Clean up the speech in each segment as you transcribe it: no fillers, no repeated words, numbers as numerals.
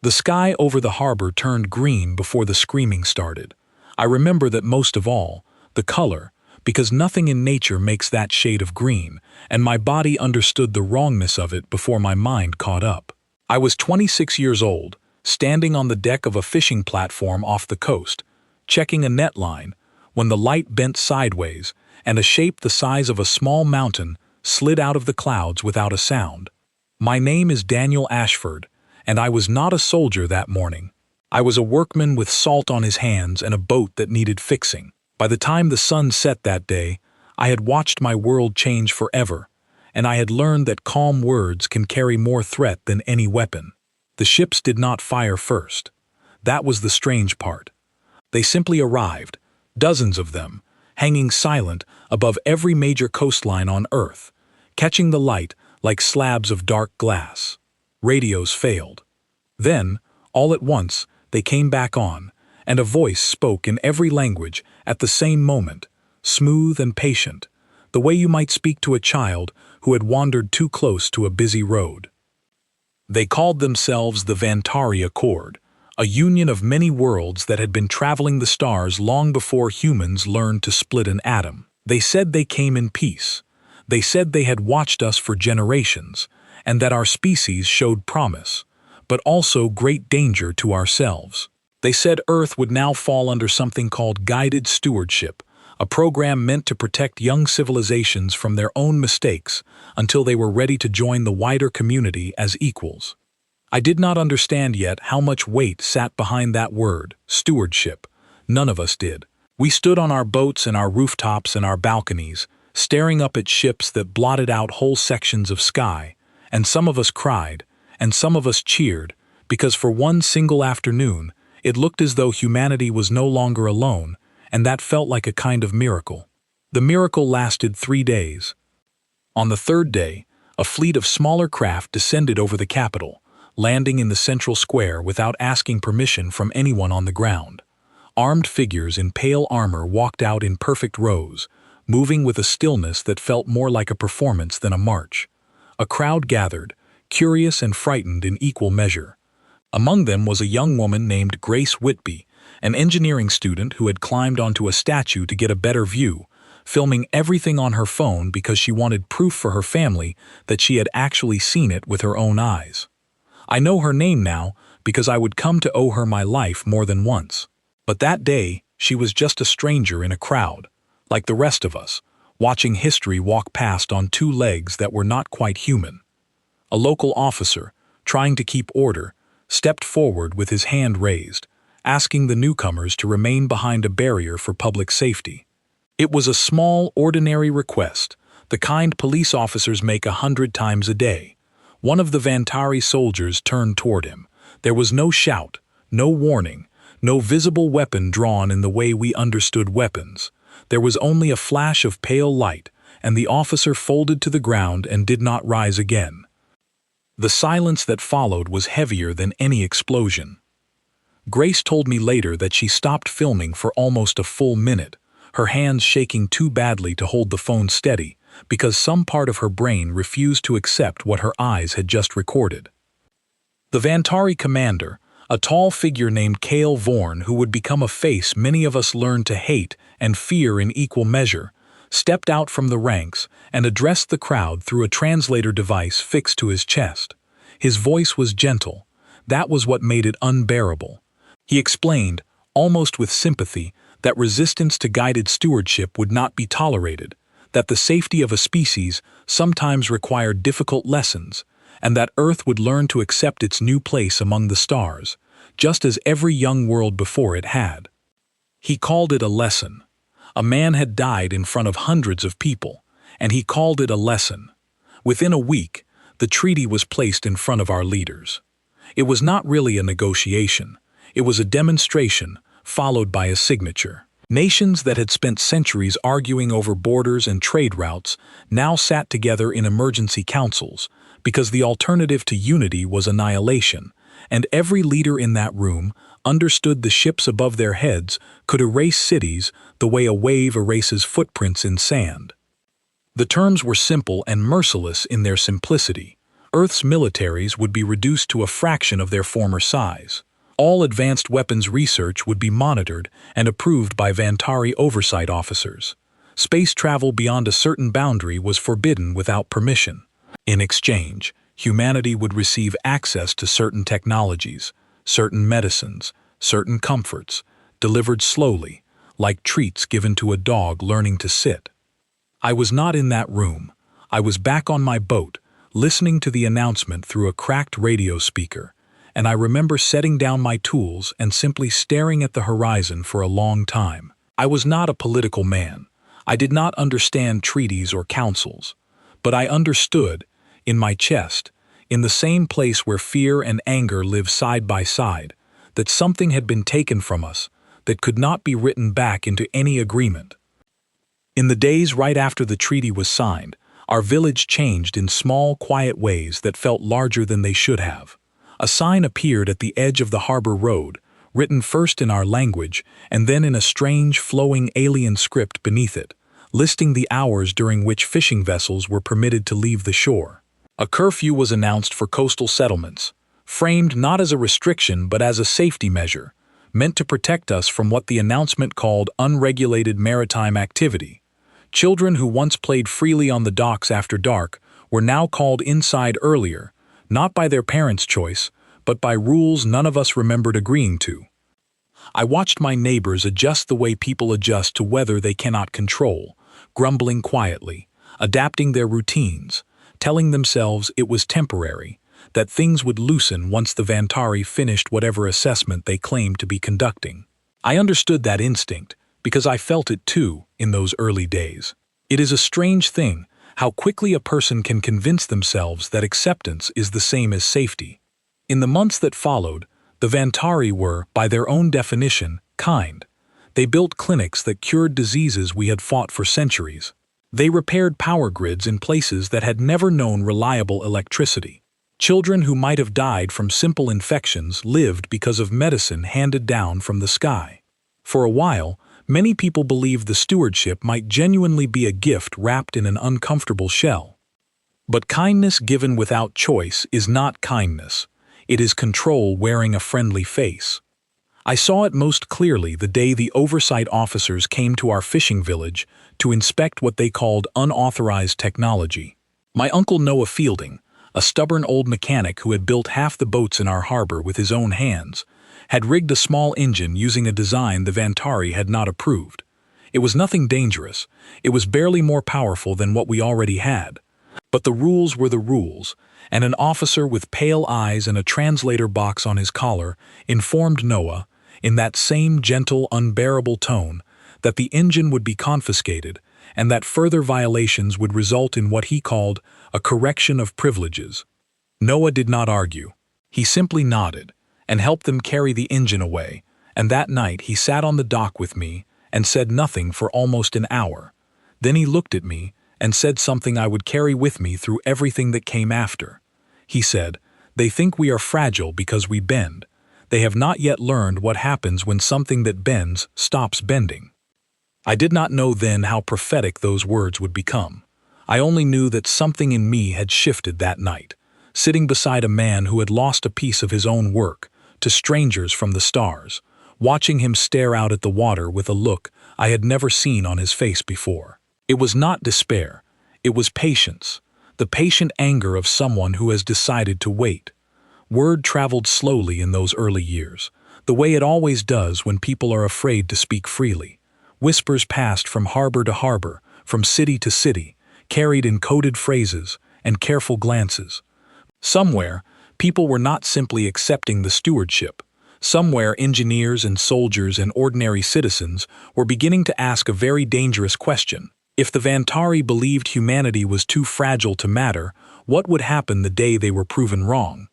The sky over the harbor turned green before the screaming started. I remember that most of all, the color, because nothing in nature makes that shade of green, and my body understood the wrongness of it before my mind caught up. I was 26 years old, standing on the deck of a fishing platform off the coast, checking a net line, when the light bent sideways, and a shape the size of a small mountain slid out of the clouds without a sound. My name is Daniel Ashford, and I was not a soldier that morning. I was a workman with salt on his hands and a boat that needed fixing. By the time the sun set that day, I had watched my world change forever, and I had learned that calm words can carry more threat than any weapon. The ships did not fire first. That was the strange part. They simply arrived, dozens of them, hanging silent above every major coastline on Earth, catching the light like slabs of dark glass. Radios failed. Then, all at once, they came back on, and a voice spoke in every language at the same moment, smooth and patient, the way you might speak to a child who had wandered too close to a busy road. They called themselves the Vantari Accord, a union of many worlds that had been traveling the stars long before humans learned to split an atom. They said they came in peace. They said they had watched us for generations, and that our species showed promise, but also great danger to ourselves. They said Earth would now fall under something called guided stewardship, a program meant to protect young civilizations from their own mistakes until they were ready to join the wider community as equals. I did not understand yet how much weight sat behind that word, stewardship. None of us did. We stood on our boats and our rooftops and our balconies, staring up at ships that blotted out whole sections of sky, and some of us cried, and some of us cheered, because for one single afternoon, it looked as though humanity was no longer alone, and that felt like a kind of miracle. The miracle lasted 3 days. On the third day, a fleet of smaller craft descended over the capital, landing in the central square without asking permission from anyone on the ground. Armed figures in pale armor walked out in perfect rows, moving with a stillness that felt more like a performance than a march. A crowd gathered, curious and frightened in equal measure. Among them was a young woman named Grace Whitby, an engineering student who had climbed onto a statue to get a better view, filming everything on her phone because she wanted proof for her family that she had actually seen it with her own eyes. I know her name now because I would come to owe her my life more than once. But that day, she was just a stranger in a crowd, like the rest of us, watching history walk past on 2 legs that were not quite human. A local officer, trying to keep order, stepped forward with his hand raised, asking the newcomers to remain behind a barrier for public safety. It was a small, ordinary request, the kind police officers make 100 times a day. One of the Vantari soldiers turned toward him. There was no shout, no warning, no visible weapon drawn in the way we understood weapons. There was only a flash of pale light, and the officer folded to the ground and did not rise again. The silence that followed was heavier than any explosion. Grace told me later that she stopped filming for almost a full minute, her hands shaking too badly to hold the phone steady, because some part of her brain refused to accept what her eyes had just recorded. The Vantari commander, a tall figure named Cale Vorn, who would become a face many of us learned to hate and fear in equal measure, stepped out from the ranks and addressed the crowd through a translator device fixed to his chest. His voice was gentle. That was what made it unbearable. He explained, almost with sympathy, that resistance to guided stewardship would not be tolerated, that the safety of a species sometimes required difficult lessons, and that Earth would learn to accept its new place among the stars, just as every young world before it had. He called it a lesson. A man had died in front of hundreds of people, and he called it a lesson. Within a week, the treaty was placed in front of our leaders. It was not really a negotiation. It was a demonstration, followed by a signature. Nations that had spent centuries arguing over borders and trade routes now sat together in emergency councils, because the alternative to unity was annihilation, and every leader in that room understood the ships above their heads could erase cities the way a wave erases footprints in sand. The terms were simple and merciless in their simplicity. Earth's militaries would be reduced to a fraction of their former size. All advanced weapons research would be monitored and approved by Vantari oversight officers. Space travel beyond a certain boundary was forbidden without permission. In exchange, humanity would receive access to certain technologies, certain medicines, certain comforts, delivered slowly, like treats given to a dog learning to sit. I was not in that room. I was back on my boat, listening to the announcement through a cracked radio speaker, and I remember setting down my tools and simply staring at the horizon for a long time. I was not a political man. I did not understand treaties or councils, but I understood, in my chest, in the same place where fear and anger live side by side, that something had been taken from us that could not be written back into any agreement. In the days right after the treaty was signed, our village changed in small, quiet ways that felt larger than they should have. A sign appeared at the edge of the harbor road, written first in our language and then in a strange, flowing alien script beneath it, listing the hours during which fishing vessels were permitted to leave the shore. A curfew was announced for coastal settlements, framed not as a restriction but as a safety measure, meant to protect us from what the announcement called unregulated maritime activity. Children who once played freely on the docks after dark were now called inside earlier, not by their parents' choice, but by rules none of us remembered agreeing to. I watched my neighbors adjust the way people adjust to weather they cannot control, grumbling quietly, adapting their routines, telling themselves it was temporary, that things would loosen once the Vantari finished whatever assessment they claimed to be conducting. I understood that instinct, because I felt it too in those early days. It is a strange thing how quickly a person can convince themselves that acceptance is the same as safety. In the months that followed, the Vantari were, by their own definition, kind. They built clinics that cured diseases we had fought for centuries. They repaired power grids in places that had never known reliable electricity. Children who might have died from simple infections lived because of medicine handed down from the sky. For a while, many people believed the stewardship might genuinely be a gift wrapped in an uncomfortable shell. But kindness given without choice is not kindness. It is control wearing a friendly face. I saw it most clearly the day the oversight officers came to our fishing village to inspect what they called unauthorized technology. My uncle Noah Fielding, a stubborn old mechanic who had built half the boats in our harbor with his own hands, had rigged a small engine using a design the Vantari had not approved. It was nothing dangerous. It was barely more powerful than what we already had. But the rules were the rules, and an officer with pale eyes and a translator box on his collar informed Noah, in that same gentle, unbearable tone, that the engine would be confiscated and that further violations would result in what he called a correction of privileges. Noah did not argue. He simply nodded and helped them carry the engine away, and that night he sat on the dock with me and said nothing for almost an hour. Then he looked at me and said something I would carry with me through everything that came after. He said, "They think we are fragile because we bend. They have not yet learned what happens when something that bends stops bending." I did not know then how prophetic those words would become. I only knew that something in me had shifted that night, sitting beside a man who had lost a piece of his own work, to strangers from the stars, watching him stare out at the water with a look I had never seen on his face before. It was not despair, it was patience, the patient anger of someone who has decided to wait. Word traveled slowly in those early years, the way it always does when people are afraid to speak freely. Whispers passed from harbor to harbor, from city to city, carried in coded phrases and careful glances. Somewhere, people were not simply accepting the stewardship. Somewhere, engineers and soldiers and ordinary citizens were beginning to ask a very dangerous question. If the Vantari believed humanity was too fragile to matter, what would happen the day they were proven wrong?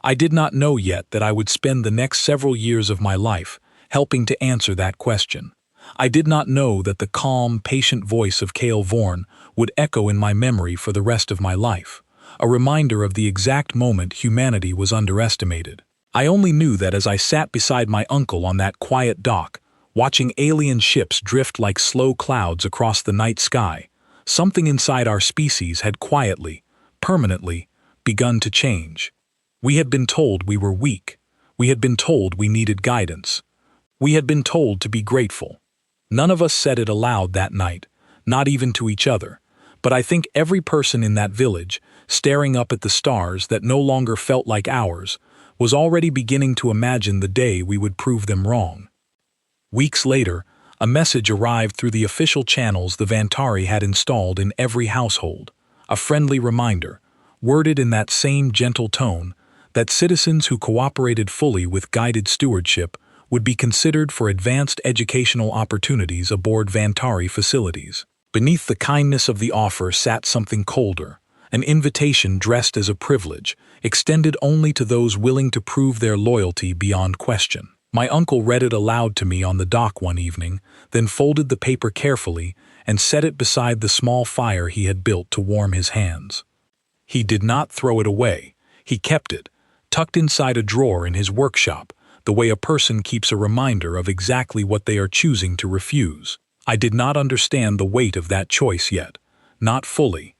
I did not know yet that I would spend the next several years of my life helping to answer that question. I did not know that the calm, patient voice of Cale Vorn would echo in my memory for the rest of my life, a reminder of the exact moment humanity was underestimated. I only knew that as I sat beside my uncle on that quiet dock, watching alien ships drift like slow clouds across the night sky, something inside our species had quietly, permanently, begun to change. We had been told we were weak. We had been told we needed guidance. We had been told to be grateful. None of us said it aloud that night, not even to each other, but I think every person in that village, staring up at the stars that no longer felt like ours, was already beginning to imagine the day we would prove them wrong. Weeks later, a message arrived through the official channels the Vantari had installed in every household, a friendly reminder, worded in that same gentle tone, that citizens who cooperated fully with guided stewardship would be considered for advanced educational opportunities aboard Vantari facilities. Beneath the kindness of the offer sat something colder, an invitation dressed as a privilege, extended only to those willing to prove their loyalty beyond question. My uncle read it aloud to me on the dock one evening, then folded the paper carefully and set it beside the small fire he had built to warm his hands. He did not throw it away. He kept it, tucked inside a drawer in his workshop, the way a person keeps a reminder of exactly what they are choosing to refuse. I did not understand the weight of that choice yet, not fully.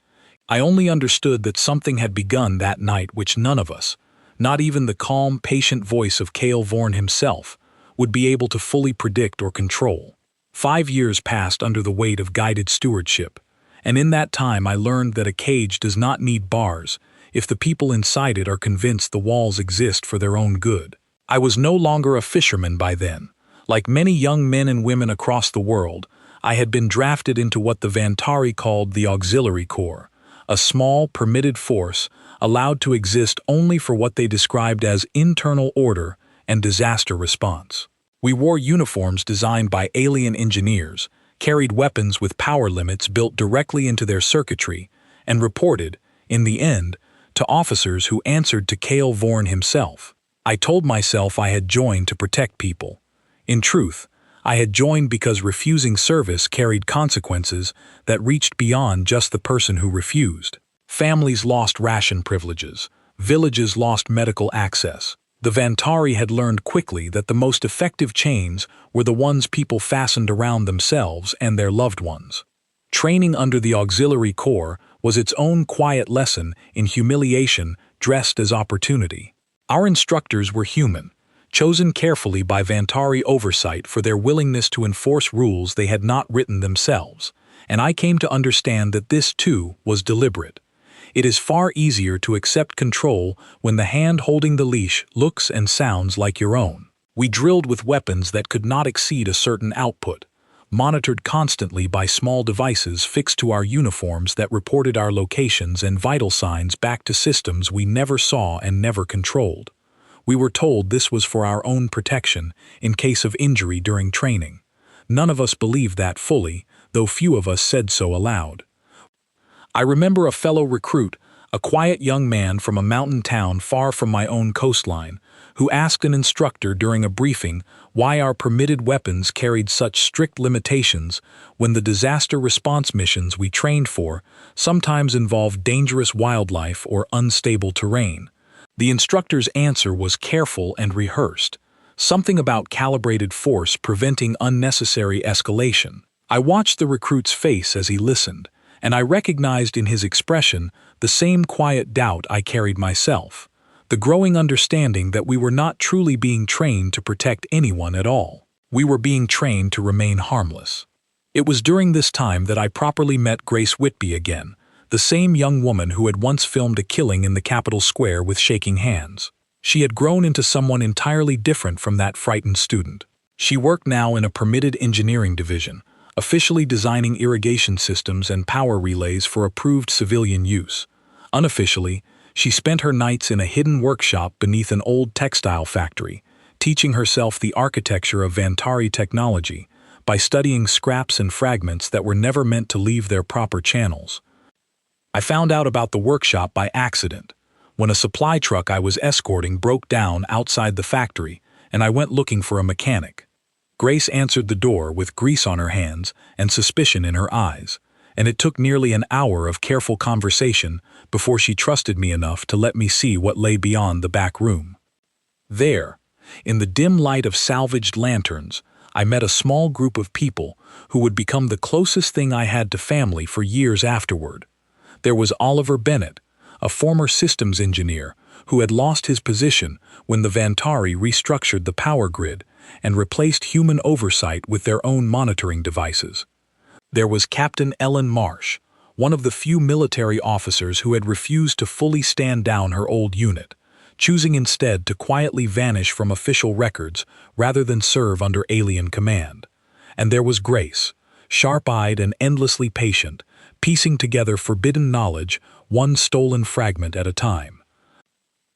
I only understood that something had begun that night which none of us, not even the calm, patient voice of Cale Vorn himself, would be able to fully predict or control. 5 years passed under the weight of guided stewardship, and in that time I learned that a cage does not need bars if the people inside it are convinced the walls exist for their own good. I was no longer a fisherman by then. Like many young men and women across the world, I had been drafted into what the Vantari called the Auxiliary Corps, a small, permitted force allowed to exist only for what they described as internal order and disaster response. We wore uniforms designed by alien engineers, carried weapons with power limits built directly into their circuitry, and reported, in the end, to officers who answered to Cale Vorn himself. I told myself I had joined to protect people. In truth, I had joined because refusing service carried consequences that reached beyond just the person who refused. Families lost ration privileges. Villages lost medical access. The Vantari had learned quickly that the most effective chains were the ones people fastened around themselves and their loved ones. Training under the Auxiliary Corps was its own quiet lesson in humiliation dressed as opportunity. Our instructors were human, chosen carefully by Vantari oversight for their willingness to enforce rules they had not written themselves, and I came to understand that this, too, was deliberate. It is far easier to accept control when the hand holding the leash looks and sounds like your own. We drilled with weapons that could not exceed a certain output, monitored constantly by small devices fixed to our uniforms that reported our locations and vital signs back to systems we never saw and never controlled. We were told this was for our own protection in case of injury during training. None of us believed that fully, though few of us said so aloud. I remember a fellow recruit, a quiet young man from a mountain town far from my own coastline, who asked an instructor during a briefing why our permitted weapons carried such strict limitations when the disaster response missions we trained for sometimes involved dangerous wildlife or unstable terrain. The instructor's answer was careful and rehearsed, something about calibrated force preventing unnecessary escalation. I watched the recruit's face as he listened, and I recognized in his expression the same quiet doubt I carried myself, the growing understanding that we were not truly being trained to protect anyone at all. We were being trained to remain harmless. It was during this time that I properly met Grace Whitby again, the same young woman who had once filmed a killing in the Capitol Square with shaking hands. She had grown into someone entirely different from that frightened student. She worked now in a permitted engineering division, officially designing irrigation systems and power relays for approved civilian use. Unofficially, she spent her nights in a hidden workshop beneath an old textile factory, teaching herself the architecture of Vantari technology by studying scraps and fragments that were never meant to leave their proper channels. I found out about the workshop by accident, when a supply truck I was escorting broke down outside the factory and I went looking for a mechanic. Grace answered the door with grease on her hands and suspicion in her eyes, and it took nearly an hour of careful conversation before she trusted me enough to let me see what lay beyond the back room. There, in the dim light of salvaged lanterns, I met a small group of people who would become the closest thing I had to family for years afterward. There was Oliver Bennett, a former systems engineer who had lost his position when the Vantari restructured the power grid and replaced human oversight with their own monitoring devices. There was Captain Ellen Marsh, one of the few military officers who had refused to fully stand down her old unit, choosing instead to quietly vanish from official records rather than serve under alien command. And there was Grace, sharp-eyed and endlessly patient, piecing together forbidden knowledge, one stolen fragment at a time.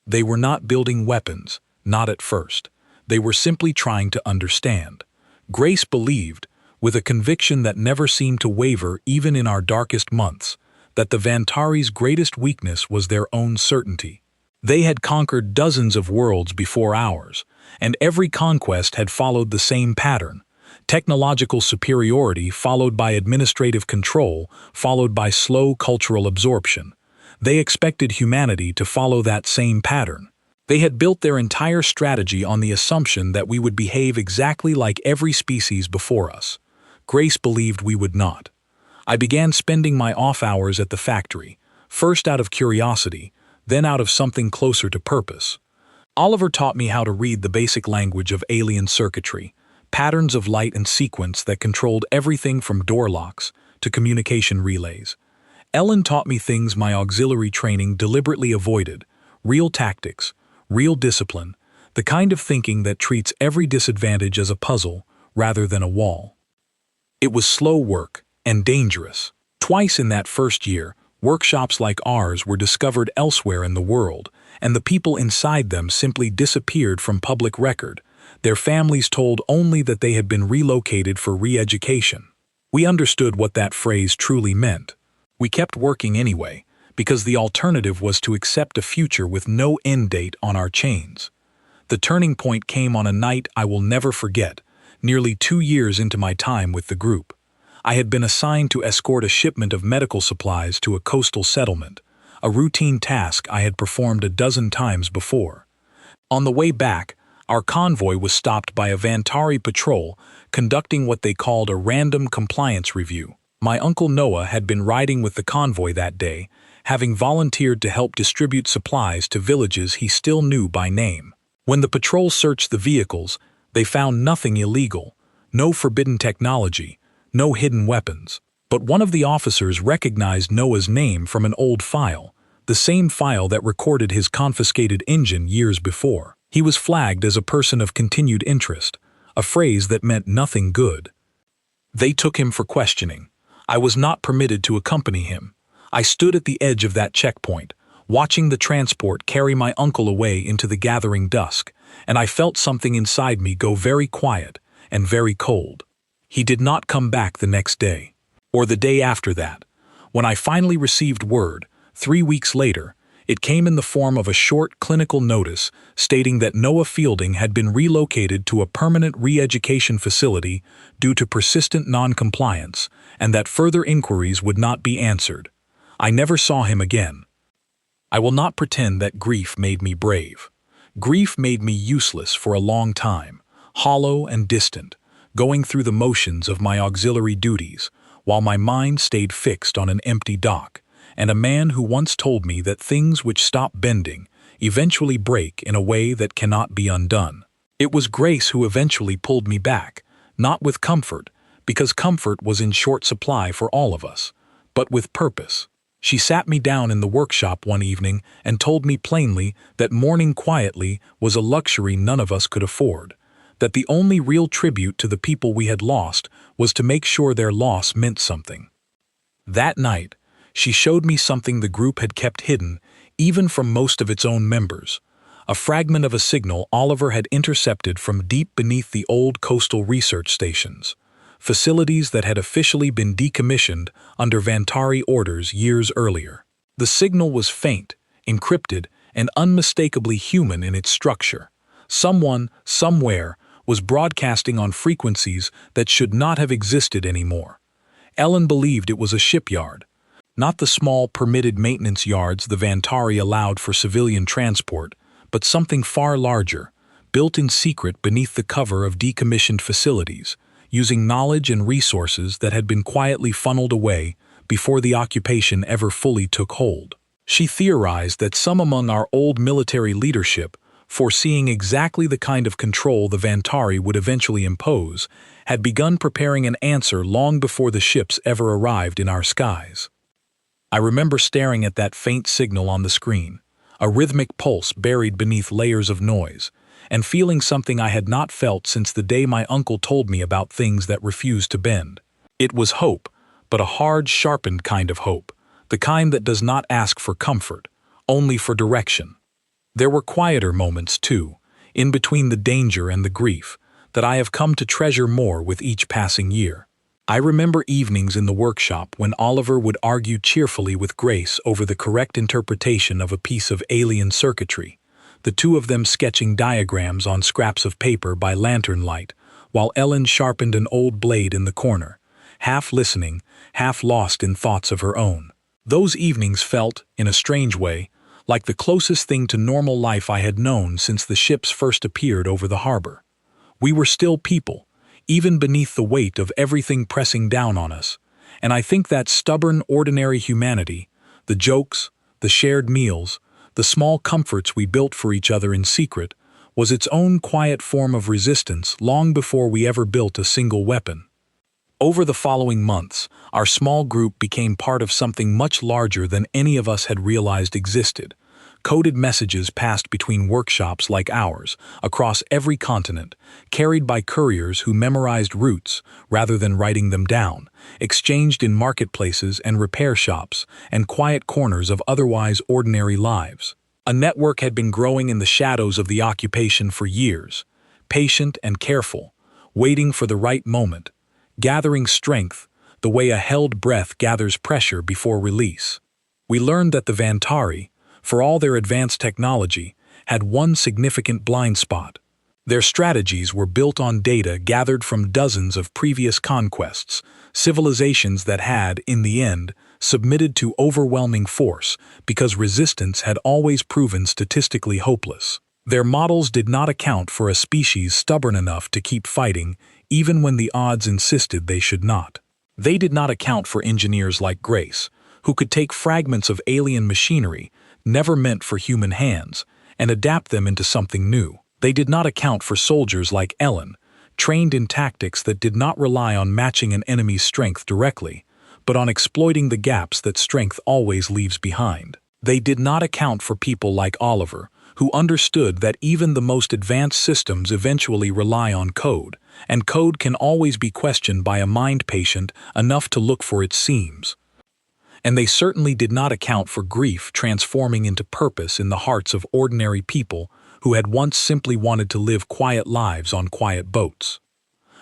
They were not building weapons, not at first. They were simply trying to understand. Grace believed, with a conviction that never seemed to waver even in our darkest months, that the Vantari's greatest weakness was their own certainty. They had conquered dozens of worlds before ours, and every conquest had followed the same pattern: technological superiority followed by administrative control, followed by slow cultural absorption. They expected humanity to follow that same pattern. They had built their entire strategy on the assumption that we would behave exactly like every species before us. Grace believed we would not. I began spending my off hours at the factory, first out of curiosity, then out of something closer to purpose. Oliver taught me how to read the basic language of alien circuitry, patterns of light and sequence that controlled everything from door locks to communication relays. Ellen taught me things my auxiliary training deliberately avoided: real tactics, real discipline, the kind of thinking that treats every disadvantage as a puzzle rather than a wall. It was slow work and dangerous. Twice in that first year, workshops like ours were discovered elsewhere in the world, and the people inside them simply disappeared from public record, their families told only that they had been relocated for re-education. We understood what that phrase truly meant. We kept working anyway, because the alternative was to accept a future with no end date on our chains. The turning point came on a night I will never forget, nearly 2 years into my time with the group. I had been assigned to escort a shipment of medical supplies to a coastal settlement, a routine task I had performed a dozen times before. On the way back, our convoy was stopped by a Vantari patrol conducting what they called a random compliance review. My Uncle Noah had been riding with the convoy that day, having volunteered to help distribute supplies to villages he still knew by name. When the patrol searched the vehicles, they found nothing illegal, no forbidden technology, no hidden weapons. But one of the officers recognized Noah's name from an old file, the same file that recorded his confiscated engine years before. He was flagged as a person of continued interest, a phrase that meant nothing good. They took him for questioning. I was not permitted to accompany him. I stood at the edge of that checkpoint, watching the transport carry my uncle away into the gathering dusk, and I felt something inside me go very quiet and very cold. He did not come back the next day, or the day after that. When I finally received word, 3 weeks later, it came in the form of a short clinical notice stating that Noah Fielding had been relocated to a permanent re-education facility due to persistent non-compliance, and that further inquiries would not be answered. I never saw him again. I will not pretend that grief made me brave. Grief made me useless for a long time, hollow and distant, going through the motions of my auxiliary duties, while my mind stayed fixed on an empty dock, and a man who once told me that things which stop bending eventually break in a way that cannot be undone. It was Grace who eventually pulled me back, not with comfort, because comfort was in short supply for all of us, but with purpose. She sat me down in the workshop one evening and told me plainly that mourning quietly was a luxury none of us could afford, that the only real tribute to the people we had lost was to make sure their loss meant something. That night, she showed me something the group had kept hidden, even from most of its own members, a fragment of a signal Oliver had intercepted from deep beneath the old coastal research stations, facilities that had officially been decommissioned under Vantari orders years earlier. The signal was faint, encrypted, and unmistakably human in its structure. Someone, somewhere, was broadcasting on frequencies that should not have existed anymore. Ellen believed it was a shipyard, not the small permitted maintenance yards the Vantari allowed for civilian transport, but something far larger, built in secret beneath the cover of decommissioned facilities, using knowledge and resources that had been quietly funneled away before the occupation ever fully took hold. She theorized that some among our old military leadership, foreseeing exactly the kind of control the Vantari would eventually impose, had begun preparing an answer long before the ships ever arrived in our skies. I remember staring at that faint signal on the screen, a rhythmic pulse buried beneath layers of noise, and feeling something I had not felt since the day my uncle told me about things that refused to bend. It was hope, but a hard, sharpened kind of hope, the kind that does not ask for comfort, only for direction. There were quieter moments, too, in between the danger and the grief, that I have come to treasure more with each passing year. I remember evenings in the workshop when Oliver would argue cheerfully with Grace over the correct interpretation of a piece of alien circuitry, the two of them sketching diagrams on scraps of paper by lantern light, while Ellen sharpened an old blade in the corner, half listening, half lost in thoughts of her own. Those evenings felt, in a strange way, like the closest thing to normal life I had known since the ships first appeared over the harbor. We were still people, even beneath the weight of everything pressing down on us, and I think that stubborn, ordinary humanity, the jokes, the shared meals, the small comforts we built for each other in secret, was its own quiet form of resistance long before we ever built a single weapon. Over the following months, our small group became part of something much larger than any of us had realized existed. Coded messages passed between workshops like ours, across every continent, carried by couriers who memorized routes rather than writing them down, exchanged in marketplaces and repair shops and quiet corners of otherwise ordinary lives. A network had been growing in the shadows of the occupation for years, patient and careful, waiting for the right moment, gathering strength the way a held breath gathers pressure before release. We learned that the Vantari, for all their advanced technology, had one significant blind spot. Their strategies were built on data gathered from dozens of previous conquests, civilizations that had, in the end, submitted to overwhelming force because resistance had always proven statistically hopeless. Their models did not account for a species stubborn enough to keep fighting, even when the odds insisted they should not. They did not account for engineers like Grace, who could take fragments of alien machinery, never meant for human hands, and adapt them into something new. They did not account for soldiers like Ellen, trained in tactics that did not rely on matching an enemy's strength directly, but on exploiting the gaps that strength always leaves behind. They did not account for people like Oliver, who understood that even the most advanced systems eventually rely on code, and code can always be questioned by a mind patient enough to look for its seams. And they certainly did not account for grief transforming into purpose in the hearts of ordinary people who had once simply wanted to live quiet lives on quiet boats.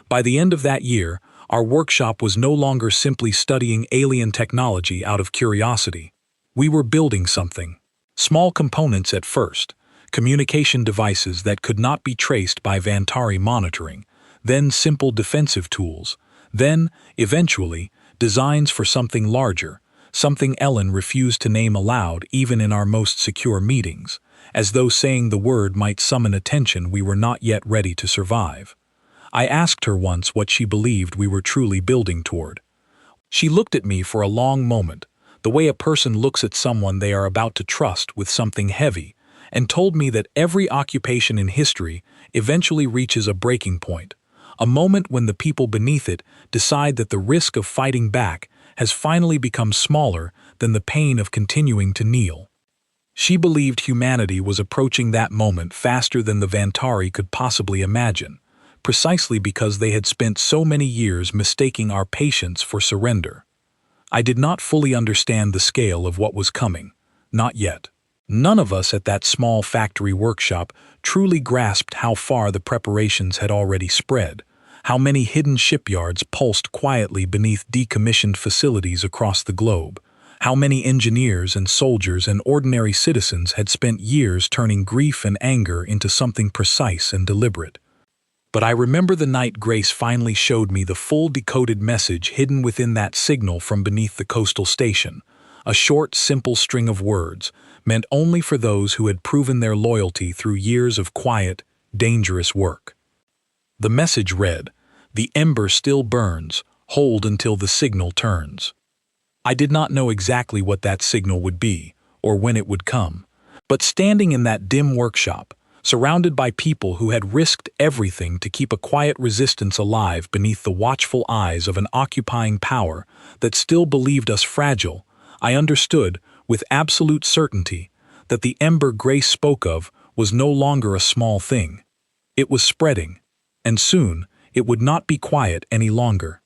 By the end of that year, our workshop was no longer simply studying alien technology out of curiosity. We were building something. Small components at first, communication devices that could not be traced by Vantari monitoring, then simple defensive tools, then, eventually, designs for something larger, something Ellen refused to name aloud even in our most secure meetings, as though saying the word might summon attention we were not yet ready to survive. I asked her once what she believed we were truly building toward. She looked at me for a long moment, the way a person looks at someone they are about to trust with something heavy, and told me that every occupation in history eventually reaches a breaking point, a moment when the people beneath it decide that the risk of fighting back has finally become smaller than the pain of continuing to kneel. She believed humanity was approaching that moment faster than the Vantari could possibly imagine, precisely because they had spent so many years mistaking our patience for surrender. I did not fully understand the scale of what was coming, not yet. None of us at that small factory workshop truly grasped how far the preparations had already spread, how many hidden shipyards pulsed quietly beneath decommissioned facilities across the globe, how many engineers and soldiers and ordinary citizens had spent years turning grief and anger into something precise and deliberate. But I remember the night Grace finally showed me the full decoded message hidden within that signal from beneath the coastal station, a short, simple string of words, meant only for those who had proven their loyalty through years of quiet, dangerous work. The message read, "The ember still burns, hold until the signal turns." I did not know exactly what that signal would be, or when it would come. But standing in that dim workshop, surrounded by people who had risked everything to keep a quiet resistance alive beneath the watchful eyes of an occupying power that still believed us fragile, I understood, with absolute certainty, that the ember Grace spoke of was no longer a small thing. It was spreading, and soon it would not be quiet any longer.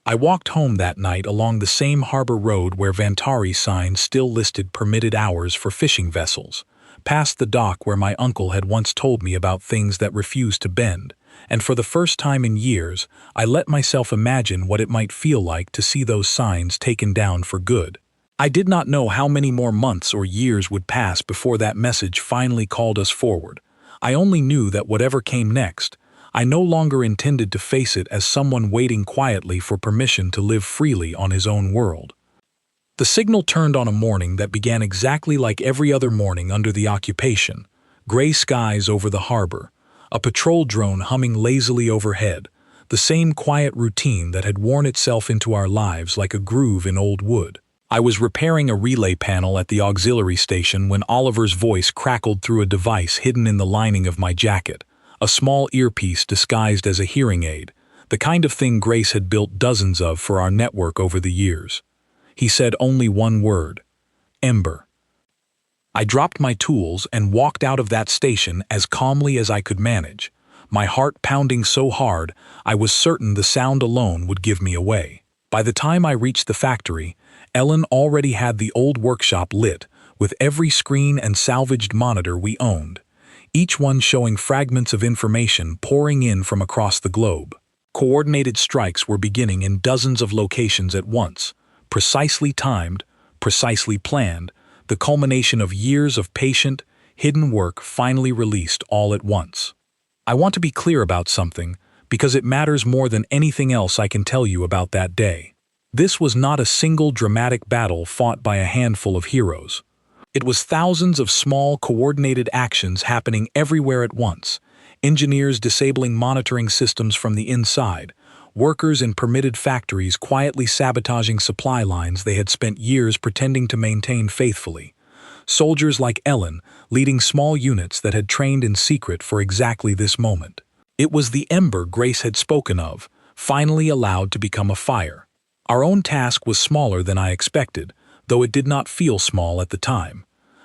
I walked home that night along the same harbor road where Vantari signs still listed permitted hours for fishing vessels, past the dock where my uncle had once told me about things that refused to bend, and for the first time in years, I let myself imagine what it might feel like to see those signs taken down for good. I did not know how many more months or years would pass before that message finally called us forward. I only knew that whatever came next, I no longer intended to face it as someone waiting quietly for permission to live freely on his own world. The signal turned on a morning that began exactly like every other morning under the occupation. Gray skies over the harbor, a patrol drone humming lazily overhead, the same quiet routine that had worn itself into our lives like a groove in old wood. I was repairing a relay panel at the auxiliary station when Oliver's voice crackled through a device hidden in the lining of my jacket, a small earpiece disguised as a hearing aid, the kind of thing Grace had built dozens of for our network over the years. He said only one word: Ember. I dropped my tools and walked out of that station as calmly as I could manage, my heart pounding so hard I was certain the sound alone would give me away. By the time I reached the factory, Ellen already had the old workshop lit, with every screen and salvaged monitor we owned, each one showing fragments of information pouring in from across the globe. Coordinated strikes were beginning in dozens of locations at once, precisely timed, precisely planned, the culmination of years of patient, hidden work finally released all at once. I want to be clear about something, because it matters more than anything else I can tell you about that day. This was not a single dramatic battle fought by a handful of heroes. It was thousands of small, coordinated actions happening everywhere at once, engineers disabling monitoring systems from the inside, workers in permitted factories quietly sabotaging supply lines they had spent years pretending to maintain faithfully, soldiers like Ellen leading small units that had trained in secret for exactly this moment. It was the ember Grace had spoken of, finally allowed to become a fire. Our own task was smaller than I expected, though it did not feel small at the time.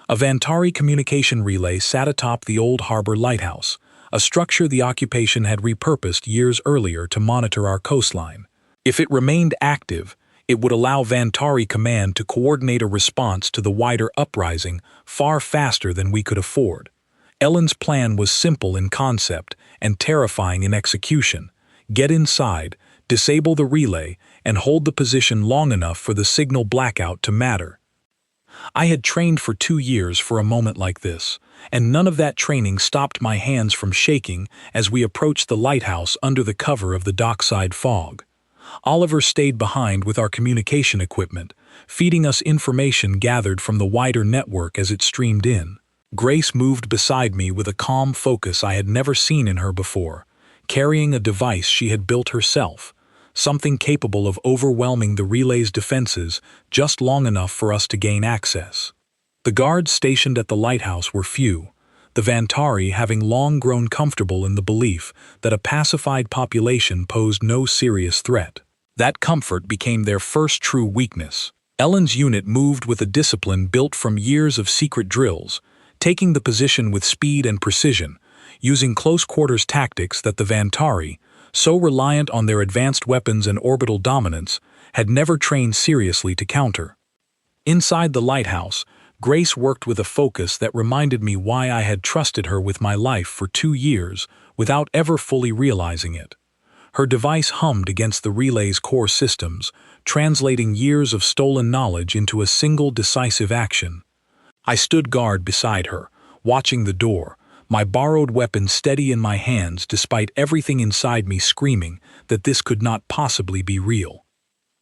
A Vantari communication relay sat atop the old harbor lighthouse, a structure the occupation had repurposed years earlier to monitor our coastline. If it remained active, it would allow Vantari Command to coordinate a response to the wider uprising far faster than we could afford. Ellen's plan was simple in concept and terrifying in execution. Get inside, disable the relay, and hold the position long enough for the signal blackout to matter. I had trained for 2 years for a moment like this, and none of that training stopped my hands from shaking as we approached the lighthouse under the cover of the dockside fog. Oliver stayed behind with our communication equipment, feeding us information gathered from the wider network as it streamed in. Grace moved beside me with a calm focus I had never seen in her before, carrying a device she had built herself, something capable of overwhelming the relay's defenses just long enough for us to gain access. The guards stationed at the lighthouse were few, the Vantari having long grown comfortable in the belief that a pacified population posed no serious threat. That comfort became their first true weakness. Ellen's unit moved with a discipline built from years of secret drills, taking the position with speed and precision, using close-quarters tactics that the Vantari, so reliant on their advanced weapons and orbital dominance, had never trained seriously to counter. Inside the lighthouse, Grace worked with a focus that reminded me why I had trusted her with my life for 2 years without ever fully realizing it. Her device hummed against the relay's core systems, translating years of stolen knowledge into a single decisive action. I stood guard beside her, watching the door, my borrowed weapon steady in my hands despite everything inside me screaming that this could not possibly be real.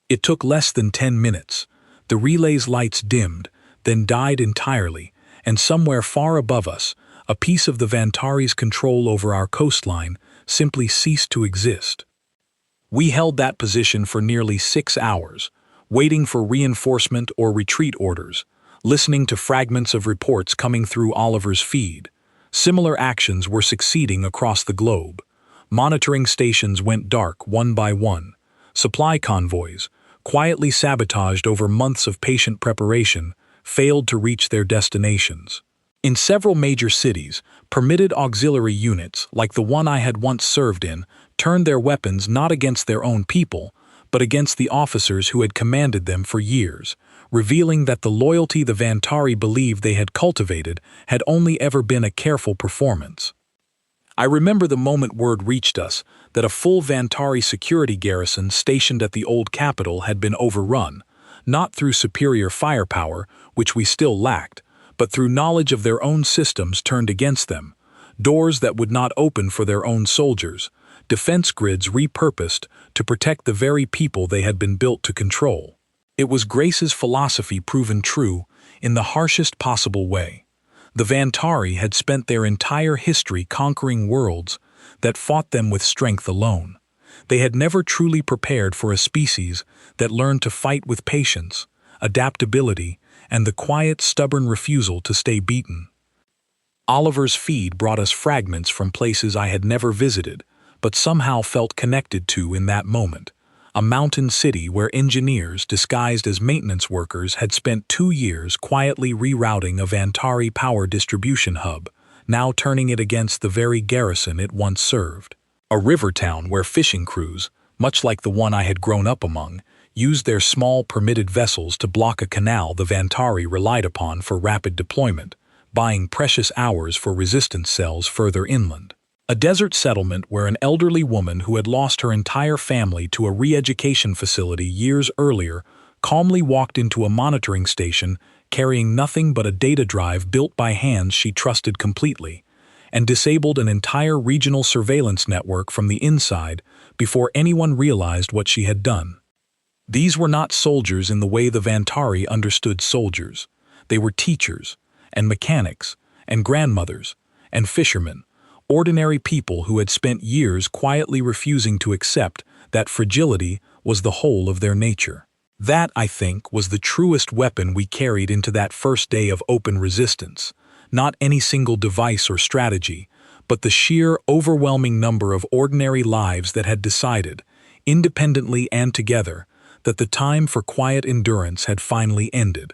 It took less than 10 minutes. The relay's lights dimmed, then died entirely, and somewhere far above us, a piece of the Vantari's control over our coastline simply ceased to exist. We held that position for nearly 6 hours, waiting for reinforcement or retreat orders, listening to fragments of reports coming through Oliver's feed. Similar actions were succeeding across the globe. Monitoring stations went dark one by one. Supply convoys, quietly sabotaged over months of patient preparation, failed to reach their destinations. In several major cities, permitted auxiliary units, like the one I had once served in, turned their weapons not against their own people, but against the officers who had commanded them for years, revealing that the loyalty the Vantari believed they had cultivated had only ever been a careful performance. I remember the moment word reached us that a full Vantari security garrison stationed at the old capital had been overrun, not through superior firepower, which we still lacked, but through knowledge of their own systems turned against them, doors that would not open for their own soldiers, defense grids repurposed to protect the very people they had been built to control. It was Grace's philosophy proven true in the harshest possible way. The Vantari had spent their entire history conquering worlds that fought them with strength alone. They had never truly prepared for a species that learned to fight with patience, adaptability, and the quiet, stubborn refusal to stay beaten. Oliver's feed brought us fragments from places I had never visited, but somehow felt connected to in that moment. A mountain city where engineers disguised as maintenance workers had spent 2 years quietly rerouting a Vantari power distribution hub, now turning it against the very garrison it once served. A river town where fishing crews, much like the one I had grown up among, used their small permitted vessels to block a canal the Vantari relied upon for rapid deployment, buying precious hours for resistance cells further inland. A desert settlement where an elderly woman who had lost her entire family to a re-education facility years earlier calmly walked into a monitoring station carrying nothing but a data drive built by hands she trusted completely, and disabled an entire regional surveillance network from the inside before anyone realized what she had done. These were not soldiers in the way the Vantari understood soldiers. They were teachers, and mechanics, and grandmothers, and fishermen, ordinary people who had spent years quietly refusing to accept that fragility was the whole of their nature. That, I think, was the truest weapon we carried into that first day of open resistance, not any single device or strategy, but the sheer, overwhelming number of ordinary lives that had decided, independently and together, that the time for quiet endurance had finally ended.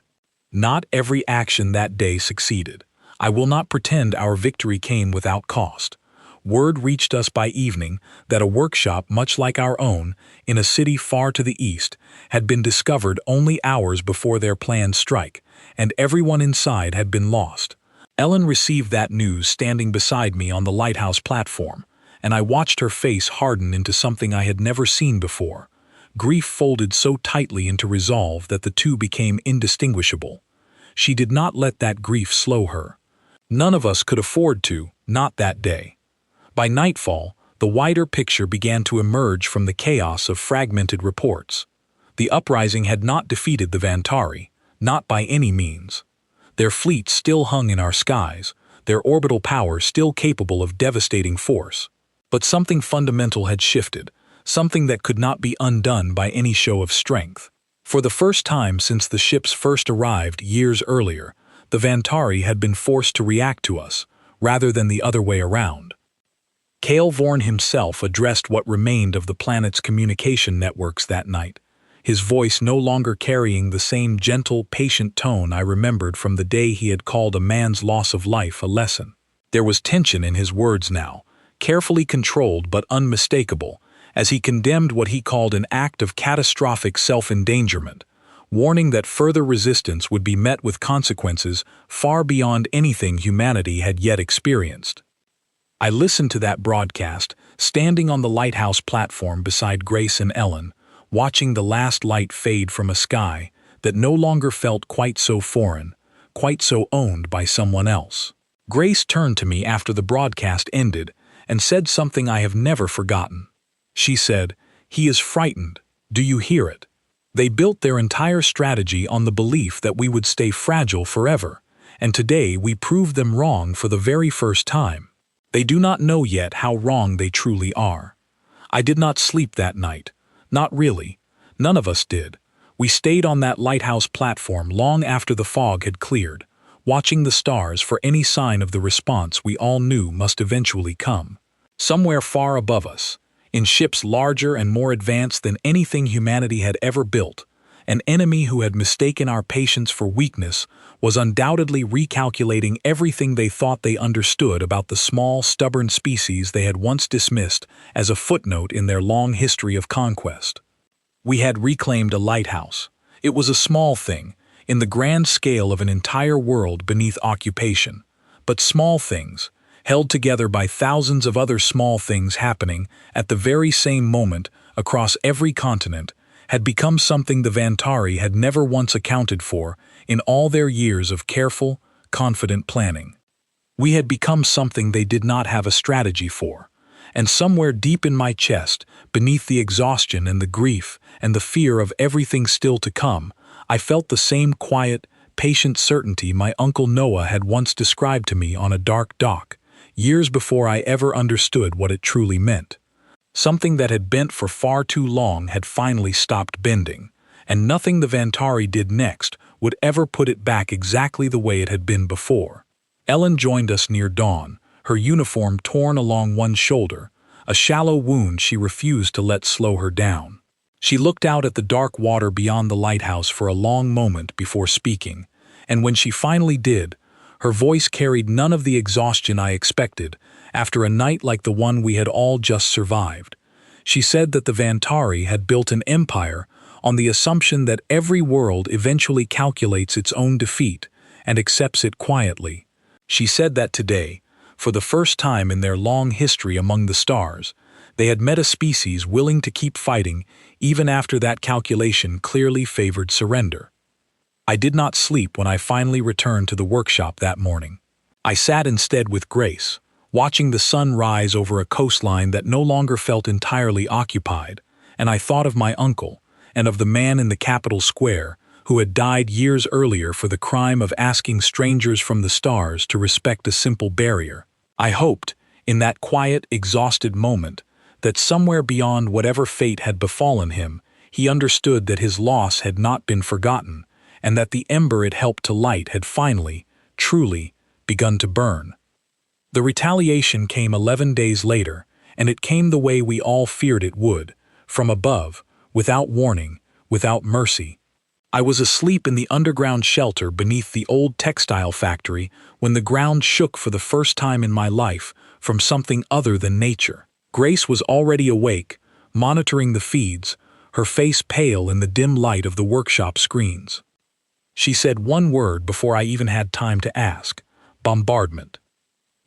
Not every action that day succeeded. I will not pretend our victory came without cost. Word reached us by evening that a workshop much like our own, in a city far to the east, had been discovered only hours before their planned strike, and everyone inside had been lost. Ellen received that news standing beside me on the lighthouse platform, and I watched her face harden into something I had never seen before. Grief folded so tightly into resolve that the two became indistinguishable. She did not let that grief slow her. None of us could afford to, not that day. By nightfall, the wider picture began to emerge from the chaos of fragmented reports. The uprising had not defeated the Vantari, not by any means. Their fleet still hung in our skies, their orbital power still capable of devastating force. But something fundamental had shifted, something that could not be undone by any show of strength. For the first time since the ships first arrived years earlier, the Vantari had been forced to react to us, rather than the other way around. Cale Vorn himself addressed what remained of the planet's communication networks that night, his voice no longer carrying the same gentle, patient tone I remembered from the day he had called a man's loss of life a lesson. There was tension in his words now, carefully controlled but unmistakable, as he condemned what he called an act of catastrophic self-endangerment, warning that further resistance would be met with consequences far beyond anything humanity had yet experienced. I listened to that broadcast, standing on the lighthouse platform beside Grace and Ellen, watching the last light fade from a sky that no longer felt quite so foreign, quite so owned by someone else. Grace turned to me after the broadcast ended and said something I have never forgotten. She said, "He is frightened. Do you hear it?" They built their entire strategy on the belief that we would stay fragile forever, and today we proved them wrong for the very first time. They do not know yet how wrong they truly are. I did not sleep that night. Not really. None of us did. We stayed on that lighthouse platform long after the fog had cleared, watching the stars for any sign of the response we all knew must eventually come. Somewhere far above us, in ships larger and more advanced than anything humanity had ever built, an enemy who had mistaken our patience for weakness was undoubtedly recalculating everything they thought they understood about the small, stubborn species they had once dismissed as a footnote in their long history of conquest. We had reclaimed a lighthouse. It was a small thing, in the grand scale of an entire world beneath occupation, but small things, held together by thousands of other small things happening at the very same moment across every continent, had become something the Vantari had never once accounted for in all their years of careful, confident planning. We had become something they did not have a strategy for, and somewhere deep in my chest, beneath the exhaustion and the grief and the fear of everything still to come, I felt the same quiet, patient certainty my Uncle Noah had once described to me on a dark dock, years before I ever understood what it truly meant. Something that had bent for far too long had finally stopped bending, and nothing the Vantari did next would ever put it back exactly the way it had been before. Ellen joined us near dawn, her uniform torn along one shoulder, a shallow wound she refused to let slow her down. She looked out at the dark water beyond the lighthouse for a long moment before speaking, and when she finally did, her voice carried none of the exhaustion I expected after a night like the one we had all just survived. She said that the Vantari had built an empire on the assumption that every world eventually calculates its own defeat and accepts it quietly. She said that today, for the first time in their long history among the stars, they had met a species willing to keep fighting even after that calculation clearly favored surrender. I did not sleep when I finally returned to the workshop that morning. I sat instead with Grace, watching the sun rise over a coastline that no longer felt entirely occupied, and I thought of my uncle and of the man in the Capitol Square who had died years earlier for the crime of asking strangers from the stars to respect a simple barrier. I hoped, in that quiet, exhausted moment, that somewhere beyond whatever fate had befallen him, he understood that his loss had not been forgotten, and that the ember it helped to light had finally, truly, begun to burn. The retaliation came 11 days later, and it came the way we all feared it would, from above, without warning, without mercy. I was asleep in the underground shelter beneath the old textile factory when the ground shook for the first time in my life from something other than nature. Grace was already awake, monitoring the feeds, her face pale in the dim light of the workshop screens. She said one word before I even had time to ask: bombardment.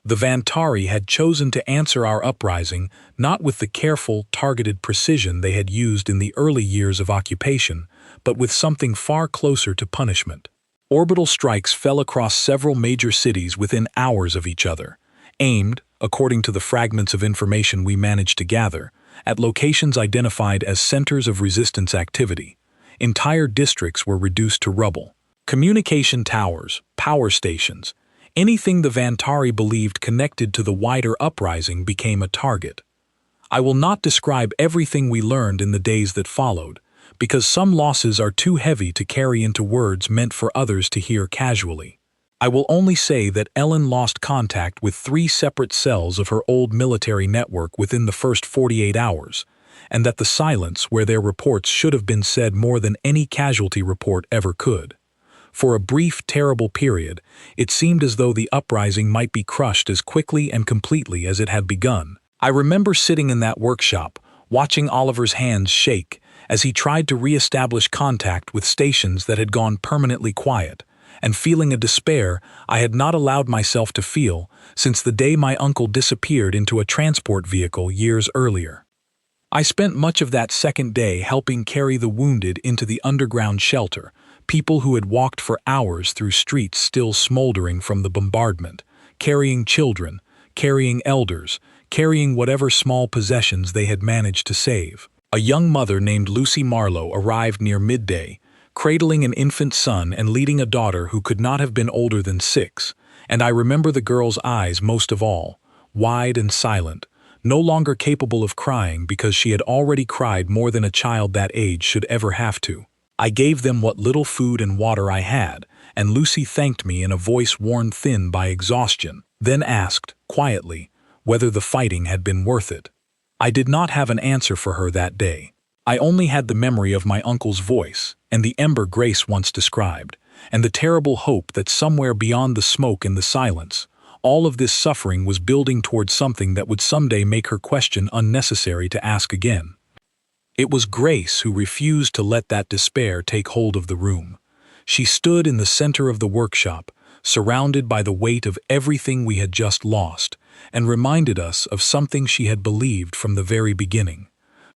The Vantari had chosen to answer our uprising not with the careful, targeted precision they had used in the early years of occupation, but with something far closer to punishment. Orbital strikes fell across several major cities within hours of each other, aimed, according to the fragments of information we managed to gather, at locations identified as centers of resistance activity. Entire districts were reduced to rubble. Communication towers, power stations, anything the Vantari believed connected to the wider uprising became a target. I will not describe everything we learned in the days that followed, because some losses are too heavy to carry into words meant for others to hear casually. I will only say that Ellen lost contact with 3 separate cells of her old military network within the first 48 hours, and that the silence where their reports should have been said more than any casualty report ever could. For a brief, terrible period, it seemed as though the uprising might be crushed as quickly and completely as it had begun. I remember sitting in that workshop, watching Oliver's hands shake as he tried to re-establish contact with stations that had gone permanently quiet, and feeling a despair I had not allowed myself to feel since the day my uncle disappeared into a transport vehicle years earlier. I spent much of that second day helping carry the wounded into the underground shelter, people who had walked for hours through streets still smoldering from the bombardment, carrying children, carrying elders, carrying whatever small possessions they had managed to save. A young mother named Lucy Marlowe arrived near midday, cradling an infant son and leading a daughter who could not have been older than 6, and I remember the girl's eyes most of all, wide and silent, no longer capable of crying because she had already cried more than a child that age should ever have to. I gave them what little food and water I had, and Lucy thanked me in a voice worn thin by exhaustion, then asked, quietly, whether the fighting had been worth it. I did not have an answer for her that day. I only had the memory of my uncle's voice, and the ember Grace once described, and the terrible hope that somewhere beyond the smoke and the silence, all of this suffering was building towards something that would someday make her question unnecessary to ask again. It was Grace who refused to let that despair take hold of the room. She stood in the center of the workshop, surrounded by the weight of everything we had just lost, and reminded us of something she had believed from the very beginning.